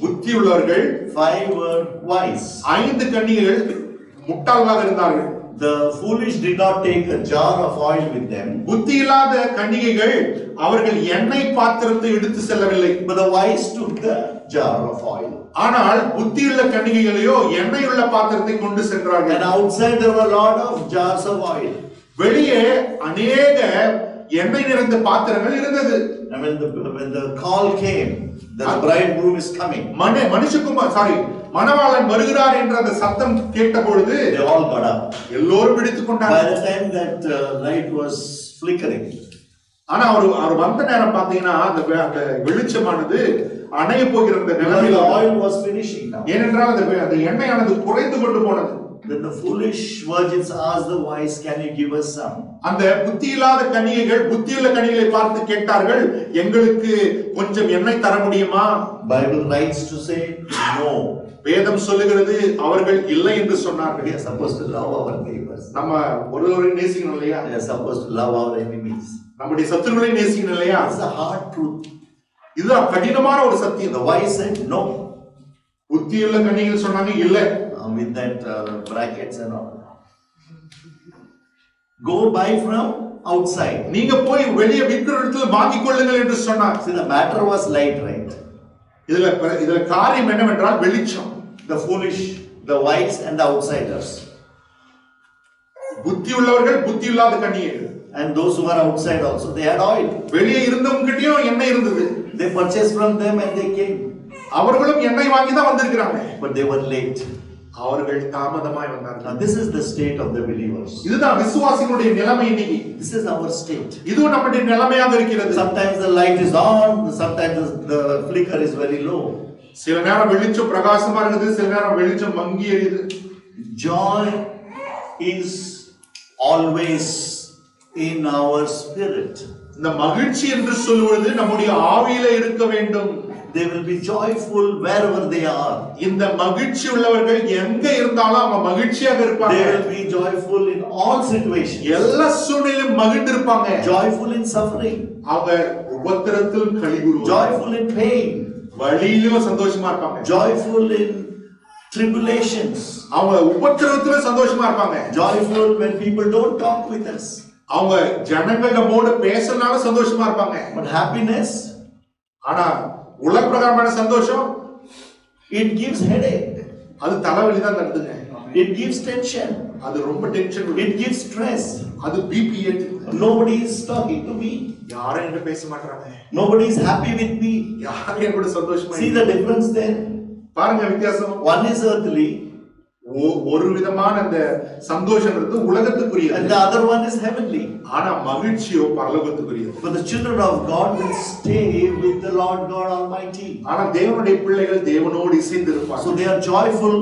புத்தி உள்ளவர்கள், 5 were wise. 5 கன்னிகைகள் முட்டாள்களாக இருந்தார்கள். The foolish did not take a jar of oil with them. புத்தி இல்லாத கன்னிகைகள் அவர்கள் எண்ணெய் பாத்திரத்தை எடுத்து செல்லவில்லை. But the wise took the jar of oil. ஆனால் புத்தியுள்ள கன்னிகைகளையோ எண்ணெய் உள்ள பாத்திரத்தை கொண்டு சென்றார்கள். And outside there were a lot of jars of oil. வெளியே அநேக எண்ணெய் நிறைந்த பாத்திரங்கள் இருந்தது. And when the call came, The bridegroom is coming. மணவாளன் வருகிறார் என்ற அந்த சத்தம் கேட்ட பொழுது They all got up. எல்லோரும் பிடித்துக் By கொண்டார்கள். the time that light was flickering, ஆனா அவர் வந்த நேரம் பாத்தீங்கன்னா அந்த வெளிச்சமானது அணைய போகிற அந்த நிலைமையில the oil was finishing now. ஏனென்றால் அந்த எண்ணெயானது குறைந்து கொண்டு போனது. Then the foolish virgins asked the wise, can you give us some? அந்த புத்தியில்லாத கன்னிகைகள் புத்தியுள்ள கன்னிகளை பார்த்து கேட்டார்கள், எங்களுக்கு கொஞ்சம் எண்ணெய் தர முடியுமா? Bible writes to say no. வேதம் சொல்லுகிறது அவர்கள் இல்லை என்று சொன்னார்கள். We are supposed to love our neighbors. நம்ம ஒருவரை நேசிக்கணும் இல்லையா? We are supposed to love our enemies. நம்முடைய சத்துருக்களை நேசிக்கணும் இல்லையா? It's a hard truth. இதுதான் கடினமான ஒரு சத்தியம். The wise said no. புத்தியுள்ள கன்னிகள் சொன்னாங்க இல்லை. With that brackets and all. Go buy from outside. நீங்க போய் வெளியே விற்கிற இடத்துல வாங்கிக் கொள்ளுங்கள் என்று சொன்னார். See, the matter was light, right? இதுல காரியம் என்னவென்றால் வெளிச்சம். The foolish, the wise and the outsiders. புத்தி உள்ளவர்கள் புத்தி இல்லாத கன்னிகைகள். And those who are outside also, they had oil. வெளியே இருந்தவங்க கிட்டயும் எண்ணெய் இருந்தது. They purchased from them and they came. அவர்களும் எண்ணெய் வாங்கி தான் வந்திருக்காங்க. But they were late. அவர்கள் தாமதமாய் வந்தார்கள். Now this is the state of the believers. இதுதான் விசுவாசிகளுடைய நிலைமை இன்னைக்கு. This is our state. இது நம்முடைய நிலைமையாக இருக்கிறது. Sometimes the light is on, sometimes the flicker is very low. சில நேரம் வெளிச்சம் பிரகாசமா இருக்குது, சில நேரம் வெளிச்சம் மங்கி எரியுது. Joy is always in our spirit. இந்த மகிழ்ச்சி என்று சொல்வது நம்முடைய ஆவியில இருக்க வேண்டும். They will be joyful wherever they are. இந்த மகிழ்ச்சி உள்ளவர்கள் எங்க இருந்தாலும் அவங்க மகிழ்ச்சியாக இருப்பாங்க. They will be joyful in all situations. எல்லா சூழ்நிலையிலும் மகிழ்ந்திருப்பாங்க. Joyful in suffering. அவங்க உபத்திரத்தில் களிகூறுவாங்க. Joyful in pain. வலியிலும் சந்தோஷமா இருப்பாங்க. Joyful in tribulations. அவங்க உபத்திரவத்திலும் சந்தோஷமா இருப்பாங்க. Joyful when people don't talk with us. அவங்க ஜனங்கள் நம்மோடு பேசலனால சந்தோஷமா இருப்பாங்க. But happiness, ஆனா உலக பிரகாரமான சந்தோஷம் it gives headache. அது தலைவலி தான் தருதுங்க. It gives tension. அது ரொம்ப டென்ஷன். It gives stress. அது BP ஏத்துது. Nobody is talking to me. யாரும் என்ன பேச மாட்டறாங்க. Nobody is happy with me. யாரும் என்ன கூட சந்தோஷமா See the difference there? பாருங்க வித்தியாசம். One is earthly, ஒரு விதமான அந்த சந்தோஷம்ன்றது உலகத்துக்குரியது. and the other one is heavenly. ஆனா மகிழ்ச்சியோ பரலோகத்துக்குரியது. But the children of God will stay with the Lord God Almighty. ஆனா தேவனுடைய பிள்ளைகள் தேவனோடு இசைந்து இருப்பாங்க. So they are joyful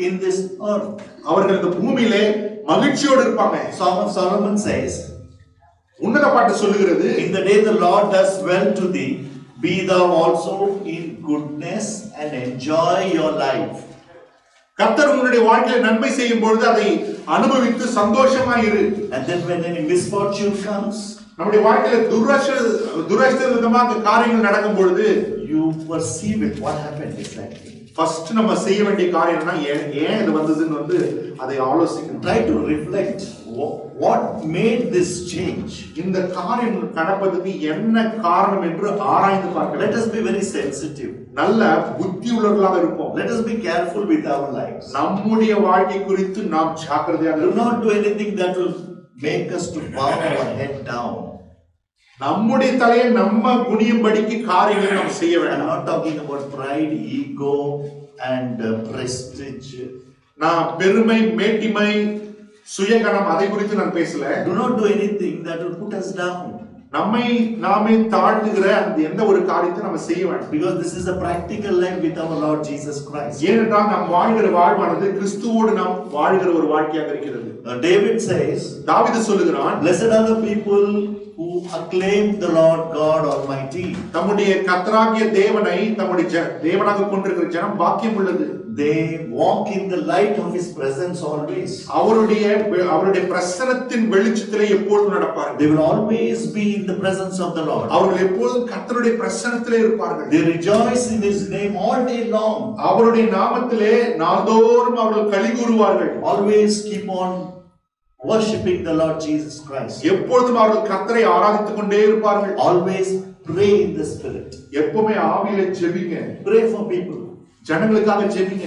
in this earth. அவர்கள் இந்த பூமியிலே மகிழ்ச்சியோடு இருப்பாங்க. Song of Solomon says, உன்னத பாட்டு சொல்லுகிறது, in the day the Lord does well to thee, be thou also in goodness and enjoy your life. கர்த்தர் உன்னுடைய வாழ்க்கையில் நன்மை செய்யும் பொழுது அதை அனுபவித்து சந்தோஷமா இரு. And then when any misfortune comes, நம்முடைய வாழ்க்கையில துரஷ்ட விதமாக காரியங்கள் நடக்கும் பொழுது you perceive it, what happened exactly. First நம்ம செய்ய வேண்டிய காரியம் என்ன, ஏன் இது வந்ததுன்னு அதை ஆலோசிக்கணும். Try to reflect what made this change. இந்த காரியம் நடப்பதற்கு என்ன காரணம் என்று ஆராய்ந்து பார்க்க. Let us be very sensitive. நல்ல புத்தி உள்ளவர்களாக இருப்போம். Let us be careful with our lives. நம்முடைய வாழ்க்கை குறித்து நாம் ஜாக்கிரதையாக Do not do anything that will make us to bow our head down. நம்முடைய தலையை நம்ம குனியும்படிக்கு காரியங்களை நாம் செய்ய I am வேண்டாம். not talking about pride, ego and prestige. நான் பெருமை, மேட்டிமை, சுயகனம் அதை குறித்து நான் பேசல. Do not do anything that will put us down. நம்மை நாமே தாழ்த்துகிற அந்த எந்த ஒரு காரியத்தை நம்ம செய்ய வேண்டாம். Because this is a practical life with our Lord Jesus Christ. ஏனென்றால் நாம் வாழ்கிற வாழ்வானது கிறிஸ்துவோடு நாம் வாழ்கிற ஒரு வாழ்க்கையாக இருக்கிறது. David says, தாவீது சொல்லுகிறான், blessed are the people who acclaim the Lord God Almighty. தம்முடைய கர்த்தராகிய தேவனை தம்முடைய தேவனாக கொண்டிருக்கிற ஜனம் பாக்கியம் உள்ளது. They walk in the light of His presence always. அவருடைய பிரசன்னத்தின் வெளிச்சத்திலே எப்பொழுதும் நடப்பார்கள். They will always be in the presence of the Lord. அவர்கள் எப்பொழுதும் கர்த்தருடைய பிரசன்னத்திலே இருப்பார்கள். They rejoice in His name all day long. அவருடைய நாமத்திலே நாள்தோறும் அவர்கள் களிகூறுவார்கள். Always keep on worshiping the Lord Jesus Christ. எப்பொழுதும் அவர்கள் கர்த்தரை ஆராதித்துக் கொண்டே இருப்பார்கள். Always pray in the Spirit. எப்பவுமே ஆவியிலே ஜெபிங்க. Pray for people. ஜனங்களுக்காக ஜெபிங்க.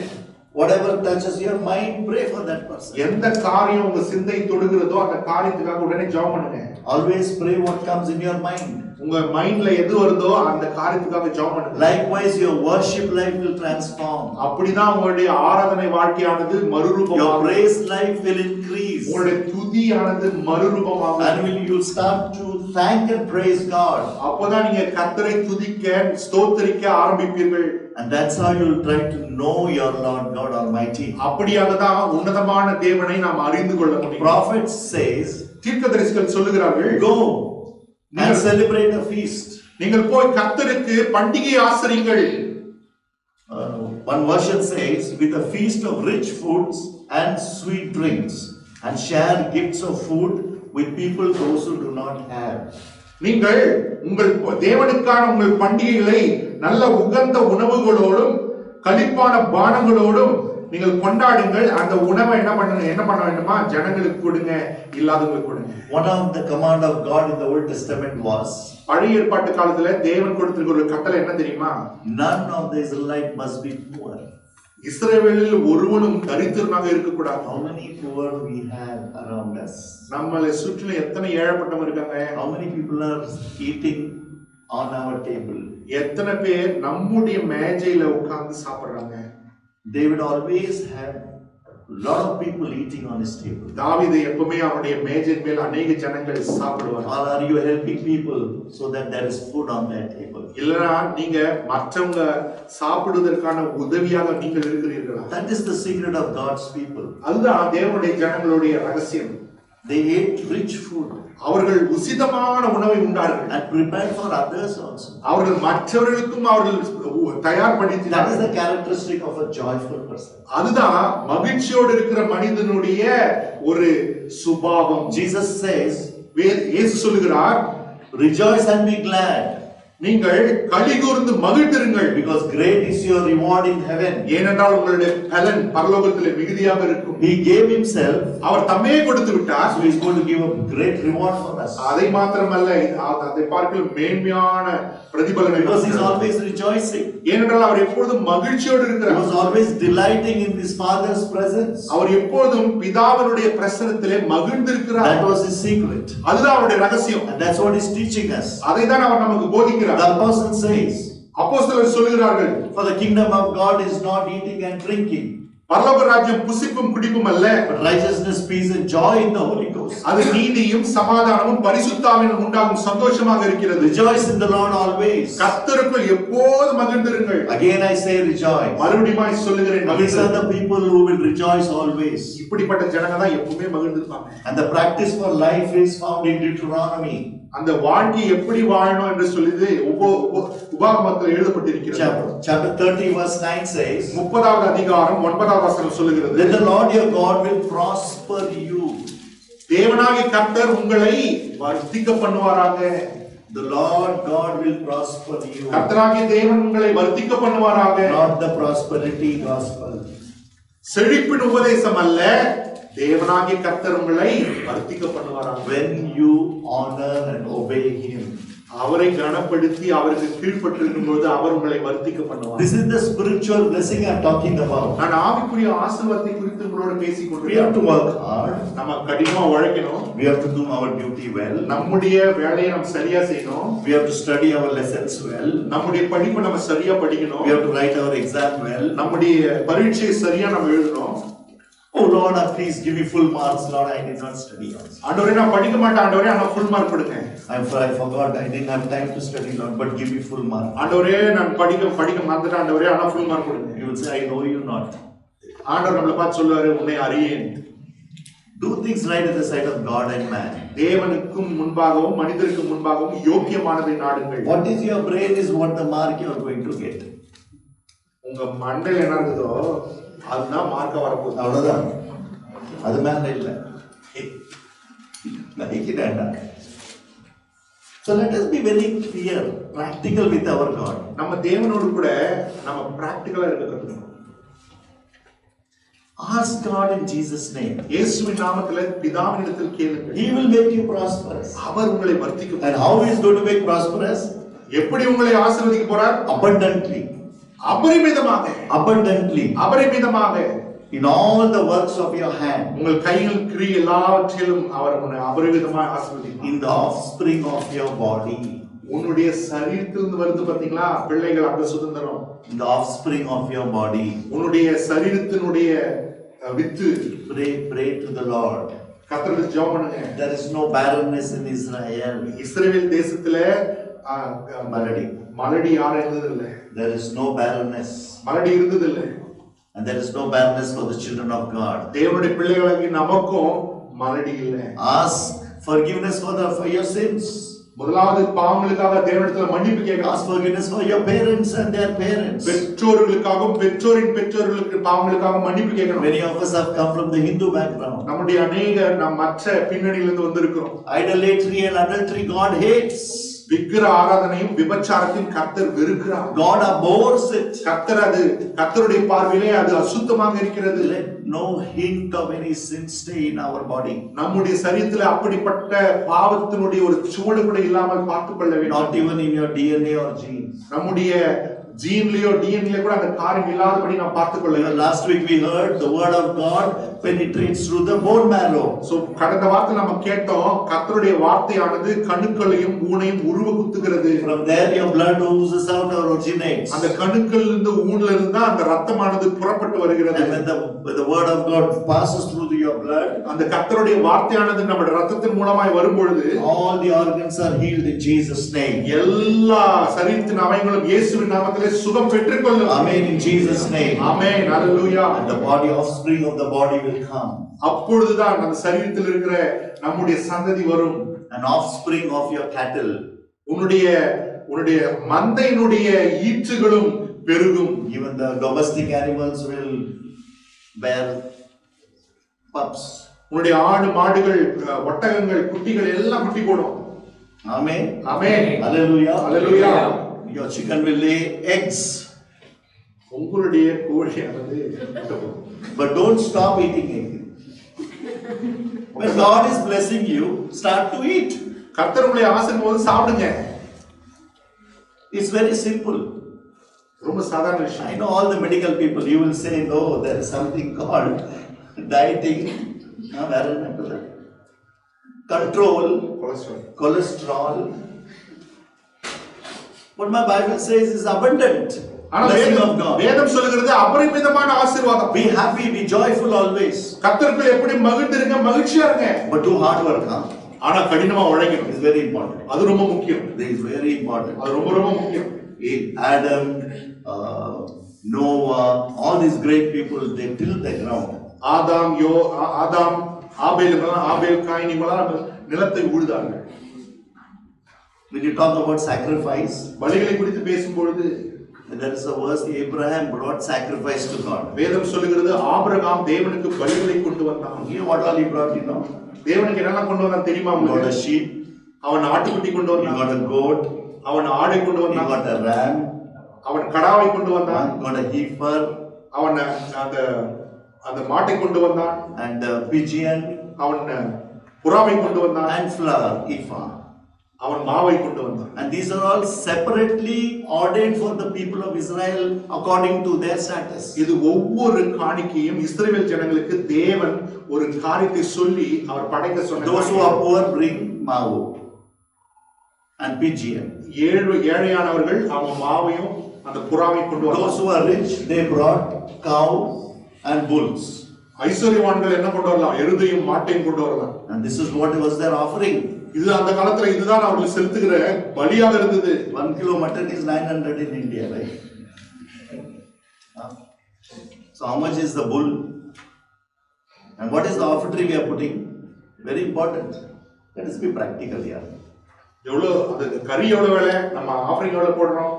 Whatever touches your mind, pray for that person. எந்த காரியம் உங்க சிந்தை தொடுகிறதோ அந்த காரியத்துக்காக உடனே ஜெபம் பண்ணுங்க. Always pray what comes in your mind. உங்க மைண்ட்ல எது வருதோ அந்த காரியத்துக்காக ஜெபம் பண்ணுங்க. Likewise, your worship life will transform. அப்படிதான் உங்களுடைய ஆராதனை வாழ்க்கையானது Your மறுரூபமாகும். praise life will increase. உங்களுடைய துதியானது மறுரூபமாகும். And you'll start to thank and praise God. அப்போதான் நீங்க கர்த்தரை துதிக்க ஸ்தோத்திரிக்க ஆரம்பிப்பீர்கள். And that's how you'll try to know your Lord God Almighty. அப்படியாக தான் உன்னதமான தேவனை நாம் அறிந்து கொள்ள முடியும். Prophet says, தீர்க்கதரிசிகள் சொல்லுகிறார்கள், go and celebrate a feast. நீங்கள் போய் கர்த்தருக்கு பண்டிகை ஆசரியுங்கள். One version says, with a feast of rich foods and sweet drinks, and share gifts of food with people those who do not have. நீங்கள் உங்கள் தேவனுக்கான உங்கள் பண்டிகைகளை நல்ல உகந்த உணவுகளோடும் களிப்பான பானங்களோடும் நீங்கள் கொண்டாடுங்கள். அந்த உணவை என்ன பண்ண வேண்டுமா? ஜனங்களுக்கு கொடுங்க, இல்லாதவங்களுக்கு கொடுங்க. One of the command of God in the Old Testament was, பழைய ஏற்பாட்டு காலத்துல தேவன் கொடுத்திருக்கிற ஒரு கட்டளை என்ன தெரியுமா? none of the Israelites must be poor. இஸ்ரவேலில் ஒருவனும் தரித்திரனாக இருக்கக்கூடாது. How many poor we have around us? நம்மளை சுற்றிலும் எத்தனை ஏழைப்பட்டவங்க இருக்காங்க? How many people are eating on our table? எத்தனை பேர் நம்முடைய மேஜையில உட்கார்ந்து சாப்பிடுறாங்க? David always had a lot of people eating on his table. தாவீது எப்பவுமே அவருடைய மேஜையின் மேல் अनेक ஜனங்கள் சாப்பிடுவாங்க. Or are you helping people so that there is food on their table? இல்லனா நீங்க மற்றவங்க சாப்பிடுவதற்கான உதவியாக நீங்கள் இருக்கிறீர்களா? That is the secret of God's people. அதுதான் தேவனுடைய ஜனங்களுடைய ரகசியம். They ate rich food அவர்கள் உசிதமான உணவை உண்டார்கள். and prepared for others also. அவர்கள் மற்றவர்களுக்கும் அவர்கள் தயார் பண்ணி That is the characteristic of a joyful person. அதுதான் மகிழ்ச்சியோடு இருக்கிற மனிதனுடைய ஒரு சுபாவம். Jesus says, இயேசு சொல்லுகிறார், rejoice and be glad, நீங்கள் களி கூர்ந்து மகிழ்ந்திருங்கள், because great is your reward in heaven. ஏனென்றால் உங்களுடைய பலன் பரலோகத்திலே மிகுதியாக இருக்கும். He gave himself, அவர் தம்மையே கொடுத்து விட்டார். so he is going to give a great reward for us. அதை மாத்திரமல்ல, அதை பார்க்க மேன்மையான பிரதிபலனை, Because he is always rejoicing. ஏனென்றால் அவர் எப்பொழுதும் மகிழ்ச்சியோடு He இருக்கிறார். was always delighting in his Father's presence. அவர் எப்பொழுதும் பிதாவினுடைய பிரசன்னத்திலே மகிழ்ந்திருக்கிறார். That was his secret. அதுதான் அவருடைய ரகசியம். And that's what he's teaching us. அதை தான் அவர் நமக்கு போதிக்கிறார். The apostle says, அப்போஸ்தலர் சொல்லுகிறார்கள், for the kingdom of God is not eating and drinking, பரலோக ராஜ்யம் புசிப்பும் குடிப்பும் அல்ல, but righteousness, peace and joy in the Holy Ghost. அது நீதியும் சமாதானமும் பரிசுத்த ஆவியினால் உண்டாகும் சந்தோஷமாக இருக்கிறது. Rejoice in the Lord always. கர்த்தருக்குள் எப்போதும் மகிழ்ந்திருங்கள். Again I say rejoice. மறுபடியும் சொல்லுகிறேன், These are the people who will rejoice always. இப்படிப்பட்ட ஜனங்க தான் எப்பவுமே மகிழ்ந்திருப்பாங்க. And the practice for life is found in Deuteronomy. அந்த வாழ்க்கை எப்படி வாழணும் என்று சொல்லிது உபாகமத்தில் எழுதப்பட்டிருக்கிறது. Chapter 30 verse 9 says, 30வது அதிகாரம் 9வது வசனம் சொல்லுகிறது, that the Lord your God will prosper you. தேவனாகிய கர்த்தர் உங்களை வர்த்திக்க பண்ணுவாராக. The Lord God will prosper you. கர்த்தராகிய தேவன் உங்களை வர்த்திக்க பண்ணுவாராக. Not the prosperity gospel. செழிப்பின் உபதேசம் அல்ல, தேவனாகிய கர்த்தர் உங்களை வர்த்திக்க பண்ணுவாராக. When you honor and obey him. அவரை கனப்படுத்தி அவருக்கு கீழ்ப்பட்டிருக்கும் போது அவர் உங்களை வர்த்திக்க பண்ணுவார். This is the spiritual blessing I am talking about. நான் ஆவிக்குரிய ஆசீர்வாதத்தை குறித்து உங்களோட பேசிக் We have கொண்டிருக்கிறேன். to work hard. நம்ம கடினமா உழைக்கணும். We have to do our duty well. நம்முடைய வேலையை நம்ம சரியா செய்யணும். We have to study our lessons well. நம்முடைய படிப்பை நம்ம சரியா படிக்கணும். We have to write our exam well. நம்முடைய பரீட்சையை சரியா நம்ம எழுதணும். Oh Lord, please give me full marks. Lord, I did not study. ஆண்டவரே நான் படிக்க மாட்டேன் ஆண்டவரே, ஆனா full mark கொடுங்க. I forgot. I didn't have time to study, Lord, but give me full mark. ஆண்டவரே நான் படிக்க மறந்துட்டேன் ஆண்டவரே, ஆனா full mark கொடுங்க. You will say, I know you not. ஆண்டவர் நம்மளை பார்த்து சொல்லுவாரு, உன்னை அறியேன். Do things right in the sight of God and man. தேவனுக்கும் முன்பாகவும் மனிதருக்கும் முன்பாகவும் யோக்கியமானதை நாடுங்கள். What is your brain is what the mark you are going to get. உங்க மண்டையில என்ன இருக்குதோ அதுதான் மார்க்க வரப்போகுது. அவ்வளவுதான். அது மேல இல்ல. நினைக்கிறேன்டா. So let us be very clear, practical with our God. நம்ம தேவனோடு கூட நம்ம பிராக்டிகலா இருக்க கத்துக்கணும். Ask God in Jesus' name. இயேசுவின் நாமத்திலே பிதாவினிடத்தில் கேளுங்கள். He will make you prosperous. அவர் உங்களை வர்த்திக்க. And how he is going to make prosperous? எப்படி உங்களை ஆசீர்வதிக்க போறார்? Abundantly. அபரிமிதமாக. Abundantly. அபரிமிதமாக. In all the works of your hand. உங்கள் கைகள் கிரியை எல்லாவற்றிலும் அவர் உன்னை அபரிமிதமாக ஆசீர்வதிப்பார். In the offspring of your body. உன்னுடைய சரீரத்திலிருந்து வருது பாத்தீங்களா பிள்ளைகள் அந்த சுதந்திரம். The offspring of your body. உன்னுடைய சரீரத்தினுடைய with. Pray to the Lord. கர்த்தருக்கு ஜெபம் பண்ணுங்க. There is no barrenness in Israel. இஸ்ரவேல் தேசத்துல மலடி யாரும் இருந்தது இல்ல. There is no barrenness. மலடி இருந்தது இல்ல. And there is no barrenness for the children of God. தேவனுடைய பிள்ளைகளுக்கு நமக்கும் மலடி இல்ல. Ask forgiveness for your sins. முதலாவது பாவங்களுக்காக தேவனிடத்துல மன்னிப்பு கேட்க. Ask forgiveness for your parents and their parents. பெற்றோர்களுக்காகவும் பெற்றோரின் பெற்றோர்களுக்கு பாவங்களுக்காக மன்னிப்பு கேட்கணும். Many of us have come from the Hindu background. நம்முடைய அநேகர் நம் மற்ற பின்னணியிலிருந்து வந்திருக்கிறோம். Idolatry and adultery God hates. விக்கிர ஆராதனையும் விபச்சாரத்தையும் கர்த்தர் வெறுக்கிறார். God abhors it. கர்த்தருடைய பார்வையிலே அது அசுத்தமாக இருக்கிறது. Let no hint of any sin stay in our body. நம்முடைய சரீரத்தில் அப்படிப்பட்ட பாவத்தினுடைய ஒரு சுவடு கூட இல்லாமல் பார்த்துக் கொள்ள வேண்டும். Not even in your DNA or genes. நம்முடைய ஜீன்லயோ டிஎன்ஏல கூட அந்த காரியம் இல்லாதபடி நாம் பார்த்துக் கொள்ள வேண்டும். Last week we heard the word of God penetrates through the bone marrow. So கடந்த வாரத்தில் நம்ம கேட்டோம் கர்த்தருடைய வார்த்தையானது கணுக்களையும் ஊனையும் உருவ குத்துகிறது. From there your blood oozes out or originates. அந்த கணுக்களில் இருந்து ஊன்ல இருந்து அந்த இரத்தமானது புறப்பட்டு வருகிறது. And when the word of God passes through your blood, அந்த கர்த்தருடைய வார்த்தையானது நம்முடைய இரத்தத்தின் மூலமாய் வரும்பொழுது all the organs are healed in Jesus name. எல்லா சரீரத்தின் அவயங்களும் இயேசுவின் நாமத்தில் சுகம் பெற்றுக்கொள்ளும். Amen in Jesus name. Amen. Hallelujah. And the body offspring of the body will come. அப்பொழுதுதான் அந்த சரீரத்தில் இருக்கிற நம்முடைய சந்ததி வரும். An offspring of your cattle. உன்னுடைய மந்தையினுடைய ஈற்றுகளும் பெருகும். Even the domestic animals will bear pups. உன்னுடைய ஆடு மாடுகள் ஒட்டகங்கள் குட்டிகள் எல்லாம் குட்டி போடும். Amen. Amen. Hallelujah. Hallelujah. Your chicken will lay eggs. உங்களுடைய கோழியானது But don't stop eating egg. When God is blessing you, start to eat. கர்த்தர் உங்களை ஆசீர்வதிக்கும்போது சாப்பிடுங்க. It's very simple. ரொம்ப சாதாரண விஷயம். I know all the medical people, you will say, no, there is something called dieting. Control cholesterol. What my Bible says is abundant blessing of God. வேதம் சொல்கிறது அபரிமிதமான ஆசீர்வாதம். Be happy, be joyful always. கர்த்தருக்குள்ள எப்படி மகிழ்ந்திருங்க, மகிழ்ச்சியா இருங்க. But do hard work, ஆனா கடினமா உழைக்கணும். It's very important. அது ரொம்ப முக்கியம். It is very important. அது ரொம்ப முக்கியம். Adam, Noah, all these great people, they till the ground. Adam Abel coin இவங்கெல்லாம் நிலத்தை உழுதார்கள். When you talk about sacrifice, பலிகளை குறித்து பேசும்பொழுது there is a verse, Abraham brought sacrifice to God. வேதம் சொல்லுகிறது ஆபிரகாம் தேவனுக்கு பலிகளை கொண்டு வந்தான். You know what all he brought, you know? தேவனுக்கு என்னெல்லாம் கொண்டு வந்தான் தெரியுமா? He got a sheep. அவன் ஆட்டுக்குட்டி கொண்டு வந்தான். He got a goat. அவன் ஆடை கொண்டு வந்தான். He got a ram. அவன் கடாவை கொண்டு வந்தான். He got a heifer. அவன் அந்த மாட்டை கொண்டு வந்தான். And a pigeon. அவன் புறாவை கொண்டு வந்தான். And flour, ephah. அவன் மாவை கொண்டு வந்தான். And these are all separately ordained for the people of Israel according to their status. இது ஒவ்வொரு காணிக்கையும் இஸ்ரவேல் ஜனங்களுக்கு தேவன் ஒரு காரியத்தை சொல்லி அவர் படைக்க சொன்னார். Those who are poor bring மாவு and pigeon. ஏழையானவர்கள் அவங்க மாவையும் அந்த புறாவை கொண்டு வந்தார்கள். Those who are rich, they brought cow and bulls. ஐஸ்வரியவான்கள் என்ன கொண்டு வரலாம்? எருதையும் மாட்டையும் கொண்டு வரலாம். And this is what was their offering. இது அந்த காலத்துல இதுதான் அவர்கள் செலுத்துகிற பலியாக இருந்தது. 1 kilo mutton is 900 in India, right? So how much is the bull? And what is the offering we are putting? Very important. Let us be practical here. எவ்வளவு அந்த கறி எவ்வளவு விலை, நம்ம ஆஃபரிங் எவ்வளவு போடுறோம்?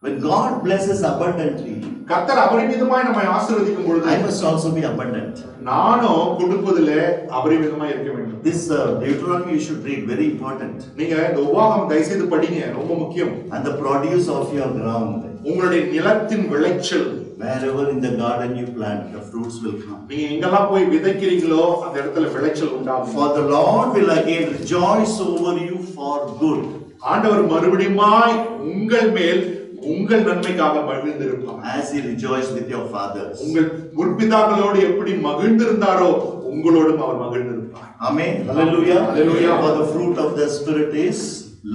When God blesses abundantly, கர்த்தர் அபரிமிதமாய் நம்மை ஆசீர்வதிக்கும் பொழுது I must also be abundant. நானும் கொடுப்பதிலே அபரிமிதமாய் இருக்க வேண்டும். This Deuteronomy you should read, very important. நீங்க இந்த உபாகமம் தயவு செய்து படிங்க, ரொம்ப முக்கியம். And the produce of your ground, உங்களுடைய நிலத்தின் விளைச்சல், wherever in the garden you plant, the fruits will come. நீங்க எங்கெல்லாம் போய் விதைக்கிறீங்களோ அந்த இடத்துல விளைச்சல் உண்டாகும். For the Lord will again rejoice over you for good. ஆண்டவர் மறுபடியுமாய் உங்கள் மேல் உங்கள் நன்மைக்காக மகிழ்ந்திருப்பார். As he rejoiced with your fathers. உங்கள் முற்பிதாக்களோடு எப்படி மகிழ்ந்திருந்தாரோ உங்களோடும் அவர் மகிழ்ந்திருப்பார். Amen. Hallelujah. Hallelujah. For the fruit of the Spirit is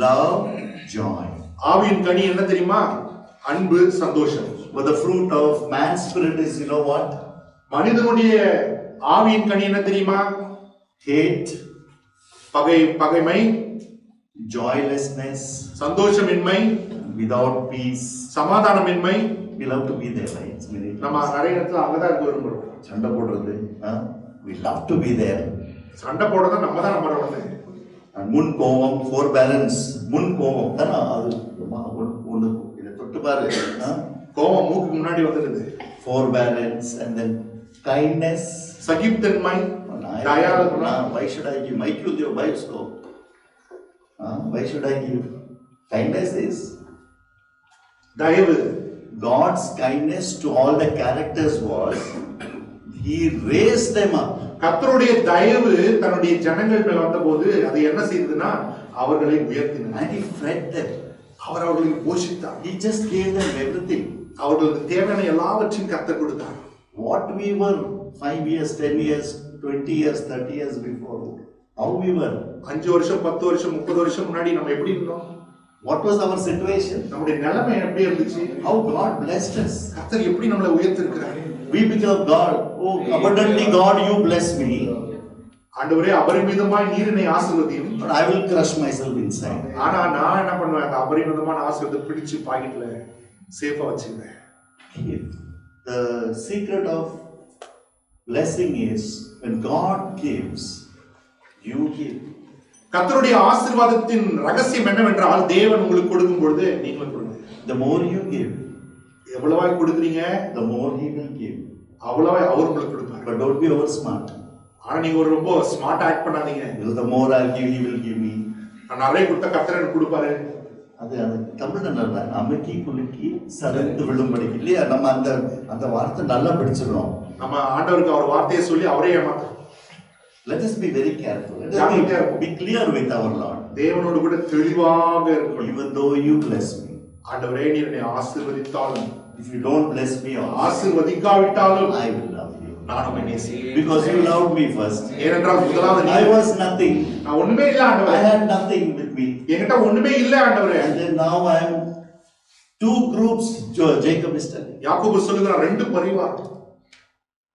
love, joy. ஆவியின் கனி என்ன தெரியுமா? அன்பு, சந்தோஷம். But the fruit of man's spirit is, you know what? மனிதனுடைய ஆவியின் கனி என்ன தெரியுமா? Hate, பகைமை, joylessness, சந்தோஷமின்மை, without peace. சமாதானமின்மை. We love to be there, right? நம்ம நிறைய இடத்துல அங்கதான் இருக்க விரும்புறோம். சண்டை போடுறது, we love to be there. சண்டை போடுறத நம்ம தான் நம்புறோம். முன் கோபம், forbearance, முன் கோபம் தானே அது ஒன்று இதை தொட்டு பாரு. கோபம் மூக்கு முன்னாடி வந்துடுது. Forbearance and then kindness, சகிப்புத்தன்மை, why should I give mic with your wife so? Why should I give? Kindness is தயவு. God's kindness to all the characters was He raised them up. கர்த்தருடைய தயவு தன்னுடைய ஜனங்கள் மேல வந்தபோது அது என்ன செய்ததுன்னா அவர்களை உயர்த்தினார். And He fed them. அவர் அவர்களுக்கு போஷித்தார். He just gave them everything. அவர்களுக்கு தேவையான எல்லாவற்றையும் கர்த்தர் கொடுத்தார். What we were 5 years, 10 years, 20 years, 30 years before, how we were? 5 வருஷம் 10 வருஷம் 30 வருஷம் முன்னாடி நம்ம எப்படி இருந்தோம்? What was our situation? நம்முடைய நிலைமை எப்படி இருந்துச்சு? How God blessed us. கர்த்தர் எப்படி நம்மளை உயர்த்திருக்கிறார்? We become God. Oh, abundantly God, you bless me. ஆண்டவரே அபரிமிதமாய் நீர் என்னை ஆசீர்வதியும். But I will crush myself inside. ஆனா நான் என்ன பண்ணுவேன்? அந்த அபரிமிதமான ஆசீர்வாதத்தை பிடிச்சு பாக்கெட்ல சேஃபா வச்சிருவேன். The secret of blessing is when God gives, you give. கர்த்தருடைய ஆசீர்வாதத்தின் ரகசியம் என்னவென்றால் தேவன் உங்களுக்கு கொடுக்கும் பொழுது நீங்களும் கொடுங்க. The more you give, எவ்வளவாய் கொடுக்குறீங்க, the more He will give. அவ்வளவாய் அவர் உங்களுக்கு கொடுப்பார். But don't be over smart. ஆனா நீங்க ஒரு ரொம்ப ஸ்மார்ட் ஆக்ட் பண்ணாதீங்க. The more I give, He will give me. நான் நிறைய கொடுத்த கர்த்தர் எனக்கு கொடுப்பாரு. அது தமிழ்ல நல்லா அமுக்கி குலுக்கி சரந்து விழும்படி இல்லையா? நம்ம அந்த வார்த்தை நல்லா படிச்சிடணும். நம்ம ஆண்டவருக்கு அவர் வார்த்தையை சொல்லி அவரே ஏமாத்த. Let us be very careful. Let us be clear with our Lord. தேவனோடு கூட தெளிவாக இருக்கணும். Even though you bless me, ஆண்டவரே நீர் என்னை ஆசீர்வதித்தாலும், if you don't bless me also, ஆசீர்வதிக்காவிட்டாலும் I will love you. நான் உம்மை நேசிக்கிறேன். Because you loved me first. ஏனென்றால் முதலாவது I was nothing. நான் ஒண்ணுமே இல்ல I ஆண்டவரே. had nothing with me. என்கிட்ட ஒண்ணுமே இல்ல ஆண்டவரே. And then now I am 2 groups. Jacob is telling. யாக்கோபு சொல்லுகிறார் 2 Parivar.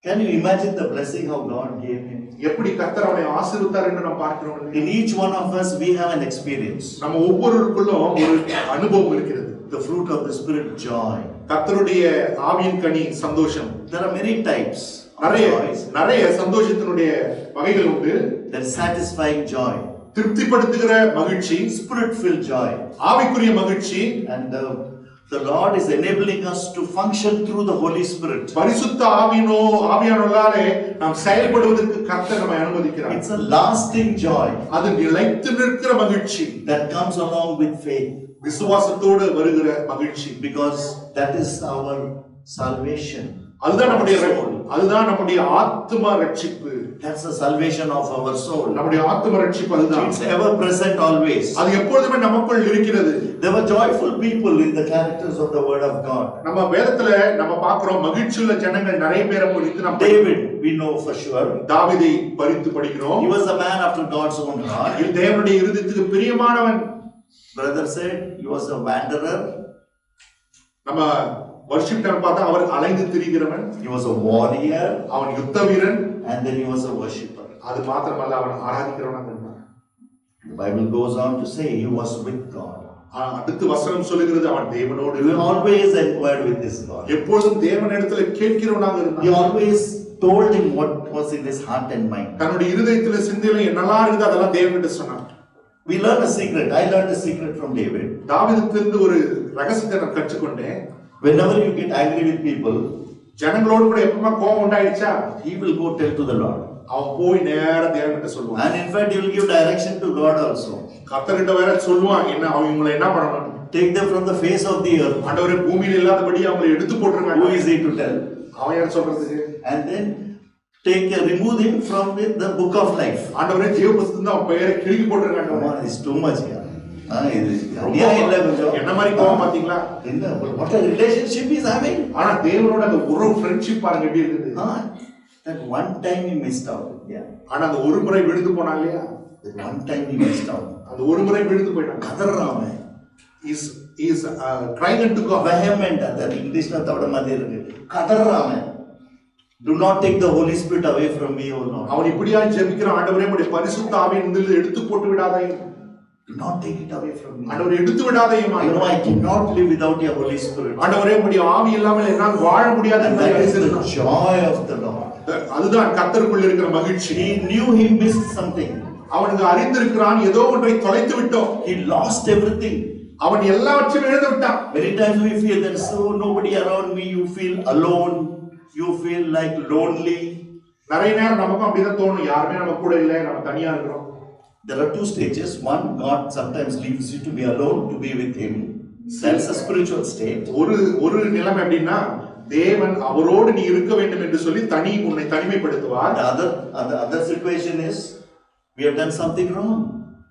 Can you imagine the blessing how God gave him? எப்படி கர்த்தர் அவனை ஆசீர்வதித்தார் என்று நாம் பார்க்கிறோம். In each one of us we have an experience. நம்ம ஒவ்வொருவருக்குள்ளும் ஒரு அனுபவம் இருக்கிறது. The fruit of the Spirit, joy. கர்த்தருடைய ஆவியின் கனி சந்தோஷம். There are many types. நிறைய சந்தோஷத்தினுடைய வகைகள் உண்டு. There is satisfying joy. திருப்திப்படுத்துகிற மகிழ்ச்சி, Spirit filled joy. ஆவிக்குரிய மகிழ்ச்சி. And the Lord is enabling us to function through the Holy Spirit. பரிசுத்த ஆவியானவராலே நாம் செயல்படுவதற்கு கர்த்தர் நம்மை அனுமதிக்கிறார். It's a lasting joy. அது நிலைத்து நிற்கிற மகிழ்ச்சி. That comes along with faith. விசுவாசத்தோடு வருகிற மகிழ்ச்சி. Because that is our salvation. அதுதான் நம்முடைய ஆத்தும ரட்சிப்பு. That's the salvation of our soul. நம்முடைய ஆத்தும ரட்சிப்பு அதுதான். It's ever present always. அது எப்பொழுதுமே நமக்குள் இருக்கிறது. There were joyful people in the characters of the word of God. நம்ம வேதத்துல நம்ம பார்க்கிறோம் மகிழ்ச்சியுள்ள ஜனங்கள் நிறைய பேரை குறித்து நாம் David we know for sure. தாவீதை பரிந்து படிக்கிறோம். He was a man after God's own heart. தேவனுடைய இருதயத்துக்கு பிரியமானவன். Brother said he was a wanderer. நம்ம worship time பார்த்தா அவர் அலைந்து திரிகிறவன். He was a warrior. அவன் யுத்த வீரன். And then he was a worshipper. அது மாத்திரமல்ல அவன் ஆராதிக்கிறவனாக இருந்தான். The Bible goes on to say he was with God. அடுத்து வசனம் சொல்லுகிறது அவன் தேவனோடு He always inquired with his God. எப்பொழுதும் தேவனிடத்திலே கேட்கிறவனாக இருந்தான். He always told him what was in his heart and mind. தன்னுடைய இருதயத்திலே சிந்தையிலே என்னெல்லாம் இருக்குது அதெல்லாம் தேவனிடம் சொன்னான். We learn a secret. I learned a secret from David. தாவீதிலிருந்து ஒரு ரகசியத்தை நான் கற்றுக்கொண்டேன். Whenever you get angry with people, ஜனங்களோடு கூட எப்பவுமே கோபம் உண்டாயிடுச்சா, he will go tell to the Lord. அவன் போய் நேரா தேவனிடம் சொல்லுவான். And in fact he will give direction to God also. கர்த்தர்கிட்ட வேற சொல்லுவான் என்ன அவங்களை என்ன பண்ணணும். Take them from the face of the earth. ஆண்டவரே பூமியில இல்லாதபடி அவங்களை எடுத்து போட்டுருங்க. Who is he to tell? அவன் யார் சொல்றதுக்கு? And then remove him from the book of life. ஆண்டவரே ஜீவ புத்தகத்துல அவன் பெயரை கிறுக்கி போட்டுருங்க. Come on, it's too much here. என்ன மாதிரி கோபம் பாத்தீங்களா? What a relationship is having. ஆனா தேவனோட அந்த உறவு ஃப்ரெண்ட்ஷிப் பாருங்க எப்படி இருக்குது. That one time he missed out. Yeah. ஆனா அந்த ஒரு முறை விழுந்து போனா இல்லையா? One time he was down. அந்த ஒரு முறை விழுந்து போயிட்டான். கதறாம. Is crying unto God. Vehement. அந்த இங்கிலீஷ்ல தவிர மாதிரி இருக்கு. கதறாம. Do not take the Holy Spirit away from me, O Lord. அவன் இப்படியா ஜெபிக்கிறான், ஆண்டவரே உம்முடைய பரிசுத்த ஆவியை என்னிலிருந்து எடுத்து போட்டு விடாதே. Do not take it away from me. ஆண்டவரே எடுத்து விடாதே. You know I cannot live without your Holy Spirit. ஆண்டவரே உம்முடைய ஆவி இல்லாமல் என்னால் வாழ முடியாது என்பதை That is the அறிந்திருந்தான். joy of the Lord. அதுதான் கர்த்தருக்குள் இருக்கிற மகிழ்ச்சி. He knew he missed something. அவனுக்கு அறிந்திருக்கிறான், ஏதோ ஒன்றை தொலைத்து விட்டோம். He lost everything. அவன் எல்லாவற்றையும் இழந்து விட்டான். Many times we feel there is nobody around me. You feel alone. You feel like lonely. நிறைய நேரம் நமக்கும் அப்படிதான் தோணும், யாருமே நம்ம கூட இல்லை, நம்ம தனியா இருக்கிறோம். There are two stages. One, God sometimes leaves you to be alone, to be with Him. That's a spiritual state. ஒரு நிலைமை எப்படின்னா, தேவன் அவரோடு நீ இருக்க வேண்டும் என்று சொல்லி உன்னை தனிமைப்படுத்துவார். The other situation is we have done something wrong.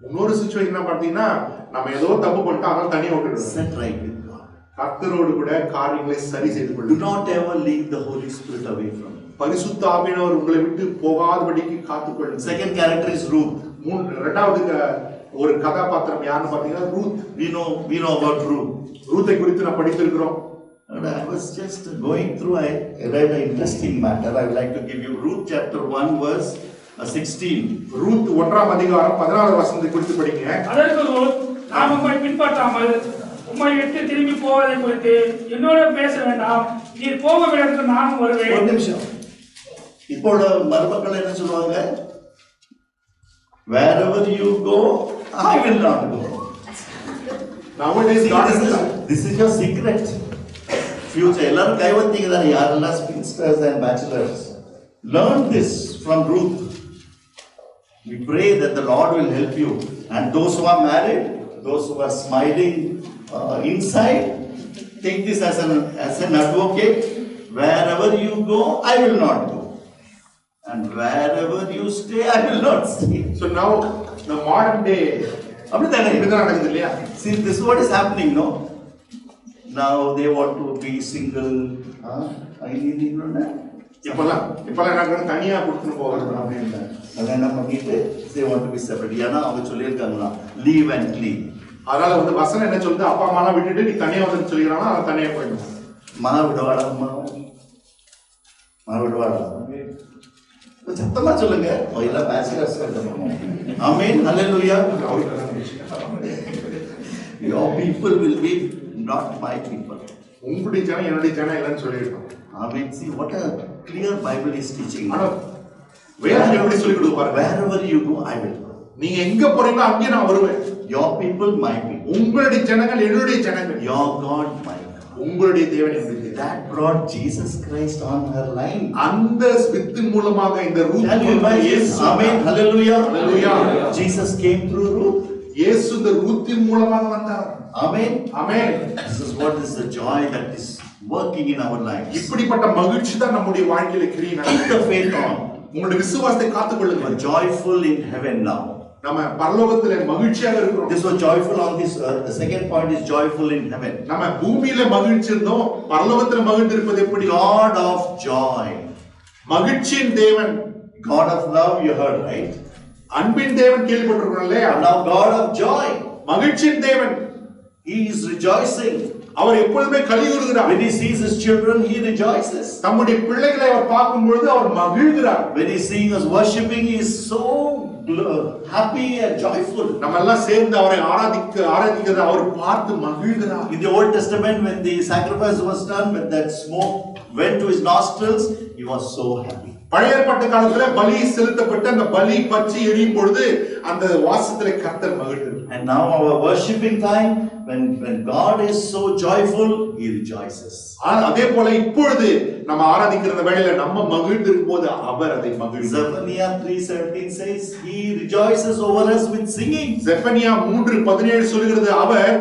இன்னொரு சிச்சுவேஷன் பார்த்தீங்கன்னா, நம்ம ஏதோ தப்பு பண்ணிட்டோம், அதனால தனியா விட்டுடுறோம். Set right with God. கர்த்தரோடு கூட காரியங்களை சரி செய்து Do கொள்ளுங்கள். not ever leave the Holy Spirit away from you. பரிசுத்த ஆவியானவர் உங்களை விட்டு போகாதபடிக்கு காத்துக்கொள்ளுங்கள். Second character is Ruth. இரண்டாவது ஒரு கதாபாத்திரம் யாருன்னு பார்த்தீங்கன்னா Ruth. We know about Ruth. ரூத்தை குறித்து நான் படித்திருக்கிறோம். And I was just going through, I read an interesting matter. I would like to give you Ruth chapter 1 verse 16. Ruth 1ஆம் அதிகாரம் 16 வசனத்தை குறித்து படிங்க. அதற்கு ரூத், நான் உம்மை பின்பற்றாமல் உம்மை விட்டு திரும்பி போவதை குறித்து என்னோட பேச வேண்டாம், நீர் போகும் இடத்துக்கு நானும் வருவேன். ஒரு நிமிஷம். இப்போ மருமக்கள் என்ன சொல்லுவாங்க? Wherever you go, I will not go. Nowadays This is your secret. Future. எல்லாரும் கைவத்தீங்க தானே, யாரெல்லாம் spinsters and bachelors. Learn this from Ruth. We pray that the Lord will help you. And those who are married, those who are smiling inside, take this as an advocate. Wherever you go, I will not go. And wherever you stay, I will not stay. So now the modern day அப்படிதானே இப்படிதான் நடக்குது இல்லையா? See, this is what is happening, no? Now they want to be single. இப்பெல்லாம் என்ன தனியா கொடுத்துட்டு போகிறது. கல்யாணம் பண்ணிட்டு they want to be separate. ஏன்னா அவங்க சொல்லியிருக்காங்களா, leave and clean. அதனால வசனம் என்ன சொல்லுது, அப்பா அம்மா எல்லாம் விட்டுட்டு நீ தனியா வந்து சொல்லிக்கிறானா, அவன் தனியா போயிடும். மாவிடுவாடா சத்தமா சொல்லுங்க. எல்லாம் bachelors. Amen. Hallelujah. Your people will be not my people. உங்களுடைய ஜனம் என்னுடைய ஜனம் இல்லைன்னு சொல்லியிருக்கோம். Amen. See what a clear Bible is teaching. ஆனா வேதம் எப்படி சொல்லி கொடுப்பாரு? Wherever you go, I will go. நீங்க எங்க போறீங்களோ அங்கே நான் வருவேன். Your people, my people. உங்களுடைய ஜனங்கள் என்னுடைய ஜனங்கள். Your God, my God. உங்களுடைய தேவன் என்னுடைய தேவன். That brought Jesus Christ on her line. அந்த வித்தின் மூலமாக இந்த Ruth. Amen. Hallelujah. Hallelujah. Jesus came through Ruth. இயேசு இந்த ரூத்தின் மூலமாக வந்தார். Amen. Amen. This is what is the joy that is working in our lives. இப்படிப்பட்ட மகிழ்ச்சி தான் நம்முடைய வாழ்க்கையில கிரியை Keep the faith on. உங்களுடைய விசுவாசத்தை காத்துக்கொள்ளுங்கள். Joyful in heaven now. நம்ம பரலோகத்திலே மகிழ்ச்சியாக இருக்கிறோம். This was joyful on this earth. The second point is joyful in heaven. நம்ம பூமியில மகிழ்ச்சி இருந்தோம், பரலோகத்திலே மகிழ்ந்து இருப்பது எப்படி? God of joy. மகிழ்ச்சியின் தேவன். God of love, you heard, right? அன்பின் தேவன் கேள்விப்பட்டிருக்கிறோம் இல்லையா? Now God of joy. மகிழ்ச்சியின் தேவன். He is rejoicing. அவர் எப்பொழுதுமே கலிகூறுகிறார். When he sees his children, he rejoices. தம்முடைய பிள்ளைகளை அவர் பார்க்கும் பொழுது அவர் மகிழ்கிறார். When he sees us worshiping, he is so happy and joyful. நம்ம எல்லாம் சேர்ந்து அவரை ஆராதிக்கிறது அவர் பார்த்து மகிழ்கிறார். In the Old Testament, when the sacrifice was done, when that smoke went to his nostrils, he was so happy. பழைய ஏற்பாட்டு காலத்துல பலி செலுத்தப்பட்டு அந்த பலி பற்றி எரியும் பொழுது அந்த வாசத்திலே கர்த்தர் மகிழ்ந்தார். And now our worshiping time, when God is so joyful, he rejoices. அதே போல இப்பொழுது நம்ம ஆராதிக்கிற வேளையில நம்ம மகிழ்ந்து இருக்கும்போது அவர் அதை மகிழ்ந்தார். Zephaniah 3:17 says he rejoices over us with singing. Zephaniah 3:17 சொல்கிறது அவர்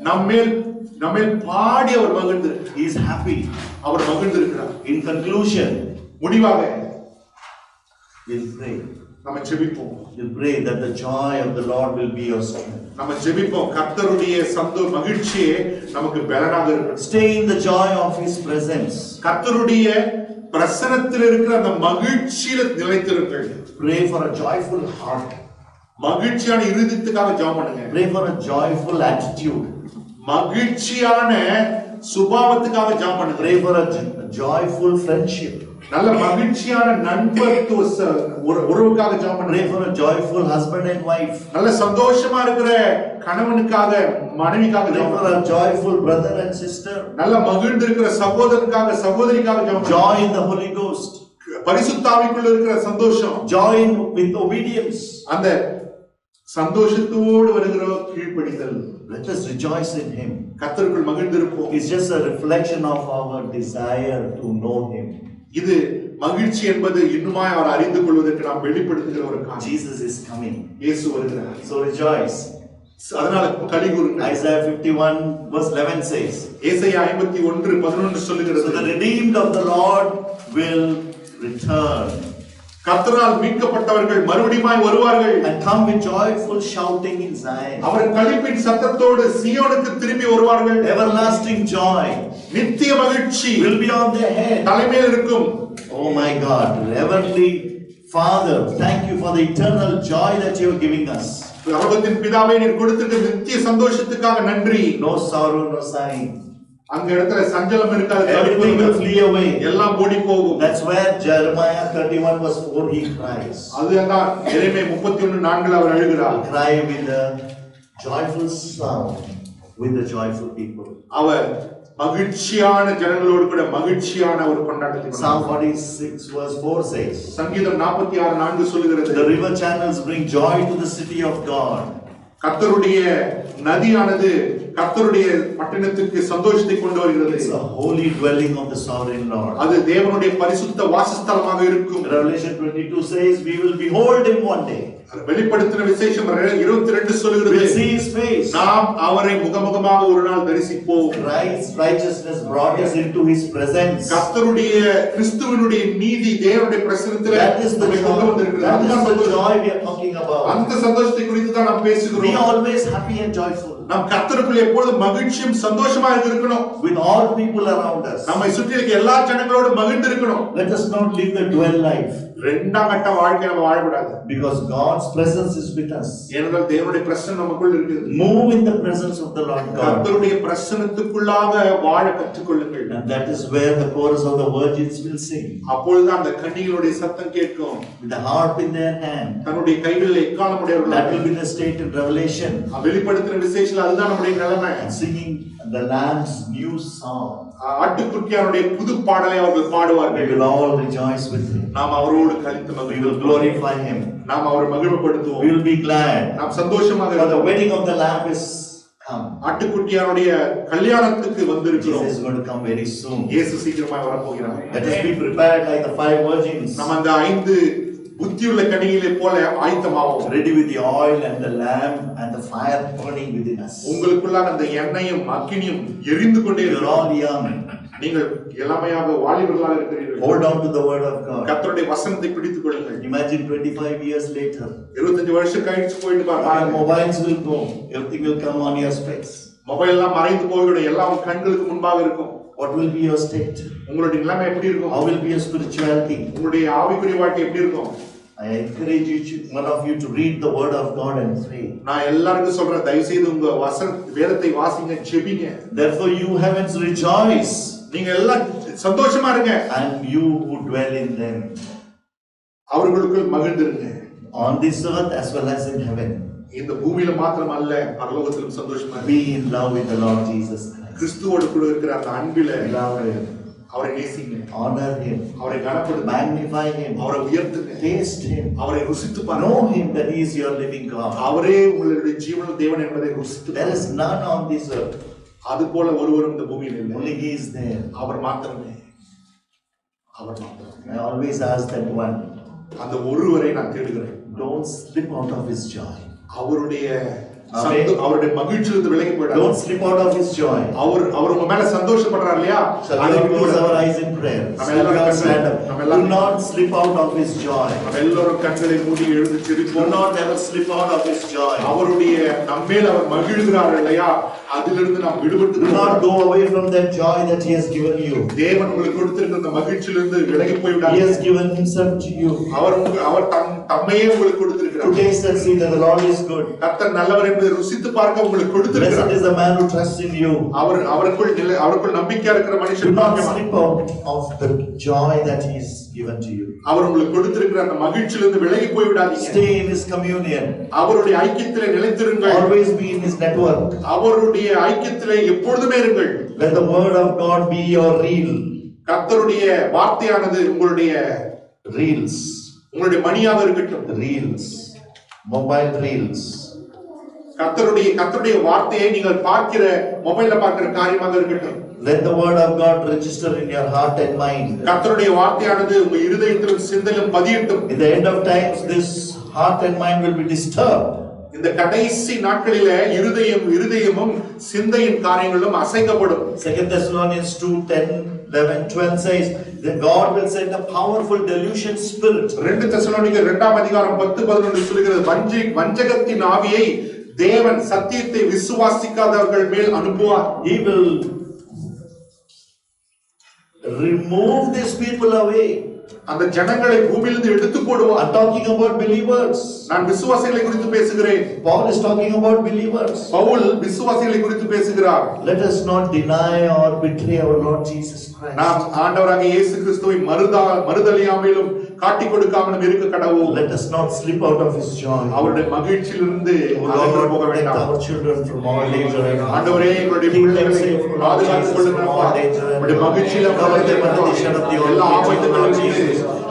நம்மேல் பாடி அவர் மகிழ்ந்தார். He is happy. Our மகிழ்ந்திருக்கிறார். In conclusion, முடிவாக we'll pray. நம்ம ஜெபிப்போம். We'll pray that the joy of the Lord will be your strength. நம்ம ஜெபிப்போம், கர்த்தருடைய மகிழ்ச்சியே நமக்கு பலனாக இருக்கட்டும். Stay in the joy of his presence. கர்த்தருடைய பிரசன்னத்தில் இருக்கிற அந்த மகிழ்ச்சியில நிலைத்திருங்கள். Pray for a joyful heart. மகிழ்ச்சியான இருதயத்துக்காக ஜெபம் பண்ணுங்க. Pray for a joyful attitude. மகிழ்ச்சியான சுபாவத்துக்காக ஜெபம் பண்ணுங்க. Pray for a joyful friendship. நல்ல மகிழ்ச்சியான நண்பத்துவ உறவுக்காக ஜெபம் பண்ணுங்க. Pray for a joyful husband and wife. நல்ல சந்தோஷமா இருக்கிற கணவனுக்காக மனைவிக்காக Pray ஜெபம் for பண்ணுங்க. a joyful brother and sister. நல்ல மகிழ்ந்து இருக்கிற சகோதரனுக்காக சகோதரிக்காக ஜெபம் பண்ணுங்க. Joy in the Holy Ghost. பரிசுத்த ஆவிக்குள்ள இருக்கிற சந்தோஷம். Joy with obedience. அந்த சந்தோஷத்தோடு வருகிற கீழ்ப்படிதல். Let us rejoice in Him. கர்த்தருக்குள் மகிழ்ந்திருப்போம். It's just a reflection of our desire to know Him. இது மகிழ்ச்சி என்பது இன்னுமாய் அவர் அறிந்து கொள்வதற்கு நாம் வெளிப்படுத்துகிற ஒரு காரியம். Jesus is coming. இயேசு வருகிறார். So rejoice. அதனால களி கூறுங்கள். Isaiah 51 verse 11 says. ஏசாயா 51:11 சொல்லுகிறது. So the redeemed of the Lord will return. கர்த்தரால் மீட்கப்பட்டவர்கள் மறுபடியும் வருவார்கள். And come with joyful shouting in Zion. அவர் களிப்பின் சத்தத்தோடு சீயோனுக்கு திரும்பி வருவார்கள். Everlasting joy. நித்திய மகிழ்ச்சி will be on their head. தலைமையில் இருக்கும். Oh my God, Heavenly Father, thank you for the eternal joy that you are giving us. பரலோகத்தின் பிதாவே நீர் கொடுத்திருக்கிற நித்திய சந்தோஷத்துக்காக நன்றி. No sorrow, no sighing. அங்க இடத்துல சஞ்சலம் இருக்காது. Everything will flee away. எல்லாம் ஓடி போகும். That's where Jeremiah 31 verse 4 he cries. அதுதான் எரேமியா 31:4 அவர் அழுகிறார். Cry with a joyful sound with the joyful people. அவர் மகிழ்ச்சியான ஜனங்களோடு கூட மகிழ்ச்சியான ஒரு கொண்டாட்டத்தை Psalm 46 verse 4 says. சங்கீதம் 46:4 சொல்லுகிறது. The river channels bring joy to the city of God. கர்த்தருடைய நதியானது கர்த்தருடைய பட்டணத்துக்கு சந்தோஷத்தை கொண்டு வருகிறது. It's a holy dwelling of the sovereign Lord. அது தேவனுடைய பரிசுத்த வாசஸ்தலமாக இருக்கும். Revelation 22 says we will behold him one day. வெளிப்படுத்தின விசேஷம் 22 சொல்லுகிறது. We'll see his face. நாம் அவரை முகமுகமாக ஒரு நாள் தரிசிப்போம். Christ's righteousness brought us into his presence. கர்த்தருடைய கிறிஸ்துவினுடைய நீதி தேவனுடைய பிரசன்னத்திலே That is the joy we are talking about. அந்த சந்தோஷத்தை குறித்து தான் நாம் பேசுகிறோம். Be always happy and joyful. நாம் கர்த்தருக்குள் எப்பொழுதும் மகிழ்ச்சியும் சந்தோஷமா இருக்கணும். With all people around us. நம்மை சுற்றி இருக்க எல்லா ஜனங்களோடும் மகிழ்ந்து இருக்கணும். Let us not live the dual life. இரண்டாம் கட்ட வாழ்க்கை நம்ம வாழக்கூடாது. Because God's presence is with us. ஏனென்றால் தேவனுடைய பிரசன்னம் நமக்குள் இருக்குது. Move in the presence of the Lord God. கர்த்தருடைய பிரசன்னத்துக்குள்ளாக வாழ கற்றுக்கொள்ளுங்கள். And that is where the chorus of the virgins will sing. அப்பொழுதுதான் அந்த கன்னிகளுடைய சத்தம் கேட்கும். With the harp in their hand. தன்னுடைய கைகளில் எக்காளம் உடையவர்கள். That will be the state in Revelation. வெளிப்படுத்தின விசேஷத்துல அதுதான் நம்முடைய நிலைமை. Singing the Lamb's new song. ஆட்டுக்குட்டியாருடைய புது பாடலை அவர்கள் பாடுவார்கள். We will all rejoice with him. நாம் அவரோடு கலித்து We will glorify him. நாம் அவரை மகிழ்வுபடுத்துவோம். We will be glad. நாம் சந்தோஷமாக For the wedding of the Lamb is come. ஆட்டுக்குட்டியாருடைய கல்யாணத்துக்கு வந்திருக்கிறோம். Jesus is going to come very soon. இயேசு சீக்கிரமாக வரப்போகிறார். Let us be prepared like the 5 virgins. நம்ம அந்த 5 புத்தியுள்ள கன்னிகளை போல ஆயத்தமாவோம். Ready with the oil and the lamb and the fire burning within us. உங்களுக்குள்ளாக அந்த எண்ணெயும் அக்கினியும் எரிந்து கொண்டே You are all young. நீங்கள் இளமையாக வாலிபர்களாக இருக்கிறீர்கள். Hold on to the word of God. கர்த்தருடைய வசனத்தை பிடித்துக் கொள்ளுங்கள். Imagine 25 years later. 25 வருஷம் கழிச்சு போயிட்டு பாருங்க. Mobiles will go. Everything will come on your specs. Mobile எல்லாம் மறைந்து போய்விடும். எல்லாம் கண்களுக்கு முன்பாக இருக்கும். What will be your state? உங்களுடைய நிலைமை எப்படி இருக்கும்? How will be your spirituality? உங்களுடைய ஆவிக்குரிய வாழ்க்கை எப்படி இருக்கும்? I encourage you, one of you, to read the word of God and pray. நான் எல்லாருக்கும் சொல்றேன், தயவு செய்து உங்க வேதத்தை வாசிங்க, ஜெபிங்க. Therefore you heavens rejoice. நீங்க எல்லாம் சந்தோஷமா இருங்க. And you who dwell in them. அவர்களுக்குள் மகிழ்ந்திருங்க. On this earth as well as in heaven. இந்த பூமியில மாத்திரம் அல்ல, பரலோகத்திலும் சந்தோஷமா இருங்க. Be in love with the Lord Jesus Christ. கிறிஸ்துவோடு கூட இருக்கிற அந்த அன்பிலே love him. அவரை நேசிங்க. Honor him. அவரை கனப்படுத்துங்க. Magnify him. அவரை உயர்த்துங்க. Taste him. அவரை ருசித்து பாருங்க. Know him that he is your living God. அவரே உங்களுடைய ஜீவனுள்ள தேவன் என்பதை ருசித்து. There is none on this earth. அது போல ஒருவரும் இந்த பூமியில் இல்லை. Only he is there. அவர் மாத்திரமே. அவர் மாத்திரமே. I always ask that one. அந்த ஒருவரை நான் தேடுகிறேன். Don't slip out of his joy. அவருடைய அவருடைய மகிழ்ச்சியிலிருந்து விலகி போயிடாதீங்க. Don't slip out of his joy. அவர் உங்க மேல சந்தோஷப்படுறார் இல்லையா? Shall we close our eyes in prayer? Shall we stand up? Do not slip out of his joy. நம்ம எல்லாரும் கண்களை மூடி எழுந்து Do ஜெபிப்போம். not ever slip out of his joy. அவருடைய நம்மேல் அவர் மகிழ்கிறார் இல்லையா? அதிலிருந்து நாம் விடுபட்டு Do not go away from that joy that he has given you. தேவன் உங்களுக்கு கொடுத்திருக்கிற அந்த மகிழ்ச்சியிலிருந்து விலகி போய் He விடாதீங்க. has given himself to you. அவர் தம்மையே உங்களுக்கு கொடுத்திருக்கிறார். To taste and see that the Lord is good. கர்த்தர் நல்லவர் என்பதை ருசித்து பார்க்க உங்களுக்கு Blessed கொடுத்திருக்கிறார். is the man who trusts in you. அவருக்குள் நம்பிக்கையா இருக்கிற Do மனுஷன் not பாக்கியவான். slip out of the joy that he has given to you. அவர் உங்களுக்கு கொடுத்திருக்கிற அந்த மகிழ்ச்சியிலிருந்து விலகி போய் விடாதீங்க. Stay in his communion. அவருடைய ஐக்கியத்திலே நிலைத்திருங்கள். Always be in his network. அவருடைய ஐக்கியத்திலே எப்பொழுதுமே இருங்கள். Let the word of God be your reel. கர்த்தருடைய வார்த்தையானது உங்களுடைய Reels. மணியாக இருக்கட்டும். Reels. Mobile reels. கர்த்தருடைய வார்த்தையை நீங்கள் பார்க்கிற மொபைல்ல பார்க்கிற காரியமாக இருக்கட்டும். Let the word of God register in your heart and mind. கர்த்தருடைய வார்த்தையானது உங்க இருதயத்திலும் சிந்தையிலும் பதியட்டும். In the end of times, this heart and mind will be disturbed. இந்த கடைசி நாட்களிலே இருதயமும் சிந்தையின் காரியங்களும் அசைக்கப்படும். 2 Thessalonians 2:10-11-12 says that God will send a powerful delusion spirit. 2 தெசலோனிக்கர் 2:10-11 சொல்கிறது வஞ்சகத்தின் ஆவியை தேவன் சத்தியத்தை விசுவாசிக்காதவர்கள் மேல் அனுப்புவார். He will remove these people away. அந்த ஜனங்களை பூமியிலிருந்து எடுத்து போடுவார். I'm talking about believers. நான் விசுவாசிகளை குறித்து பேசுகிறேன். Paul is talking about believers. Pavul விசுவாசிகளை குறித்து பேசுகிறார். Let us not deny or betray our Lord Jesus Christ. நாம் ஆண்டவராகிய இயேசு கிறிஸ்துவை மறுதலியாமலும் காட்டிக் கொடுக்காமலும் இருக்க கடவுள். Let us not slip out of his joy. அவருடைய மகிழ்ச்சியிலிருந்து O அகன்று Lord, போக protect வேண்டாம். our children from all danger and harm. ஆண்டவரே எங்களுடைய Keep them பிள்ளைகளை safe from all பாதுகாத்துக் Jesus, கொள்ளுங்கள் from அப்பா. all danger and உம்முடைய harm. மகிழ்ச்சியில Cover them under the shadow of the எல்லா Almighty, Lord ஆபத்துகளிலிருந்து Jesus.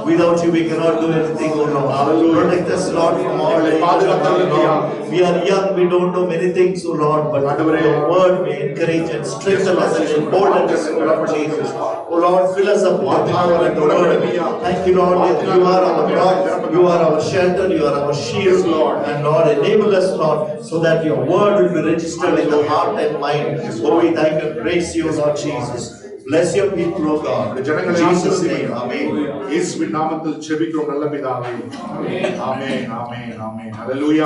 Without you we cannot do anything, O Lord. Hallelujah. Protect us, Lord, from all எங்களை danger and பாதுகாத்தருளும் ஐயா. harm. We are young, we don't know many things, O Lord, but ஆண்டவரே, your word may encourage and strengthen us and embolden us, O Lord Jesus. O Lord, fill us up with the power and the word. Thank you, Lord, that you are our rock, you are our shelter, you are our shield, Lord. And Lord, enable us, Lord, so that your word will be registered in the heart and mind. Oh, we thank and praise you, Lord Jesus. Bless your people, O God. In Jesus' name, amen. இயேசுவின் நாமத்தில் ஜெபிக்கிறோம் நல்ல பிதாவே. ஆமென் ஆமென் ஆமென். ஹalleluya.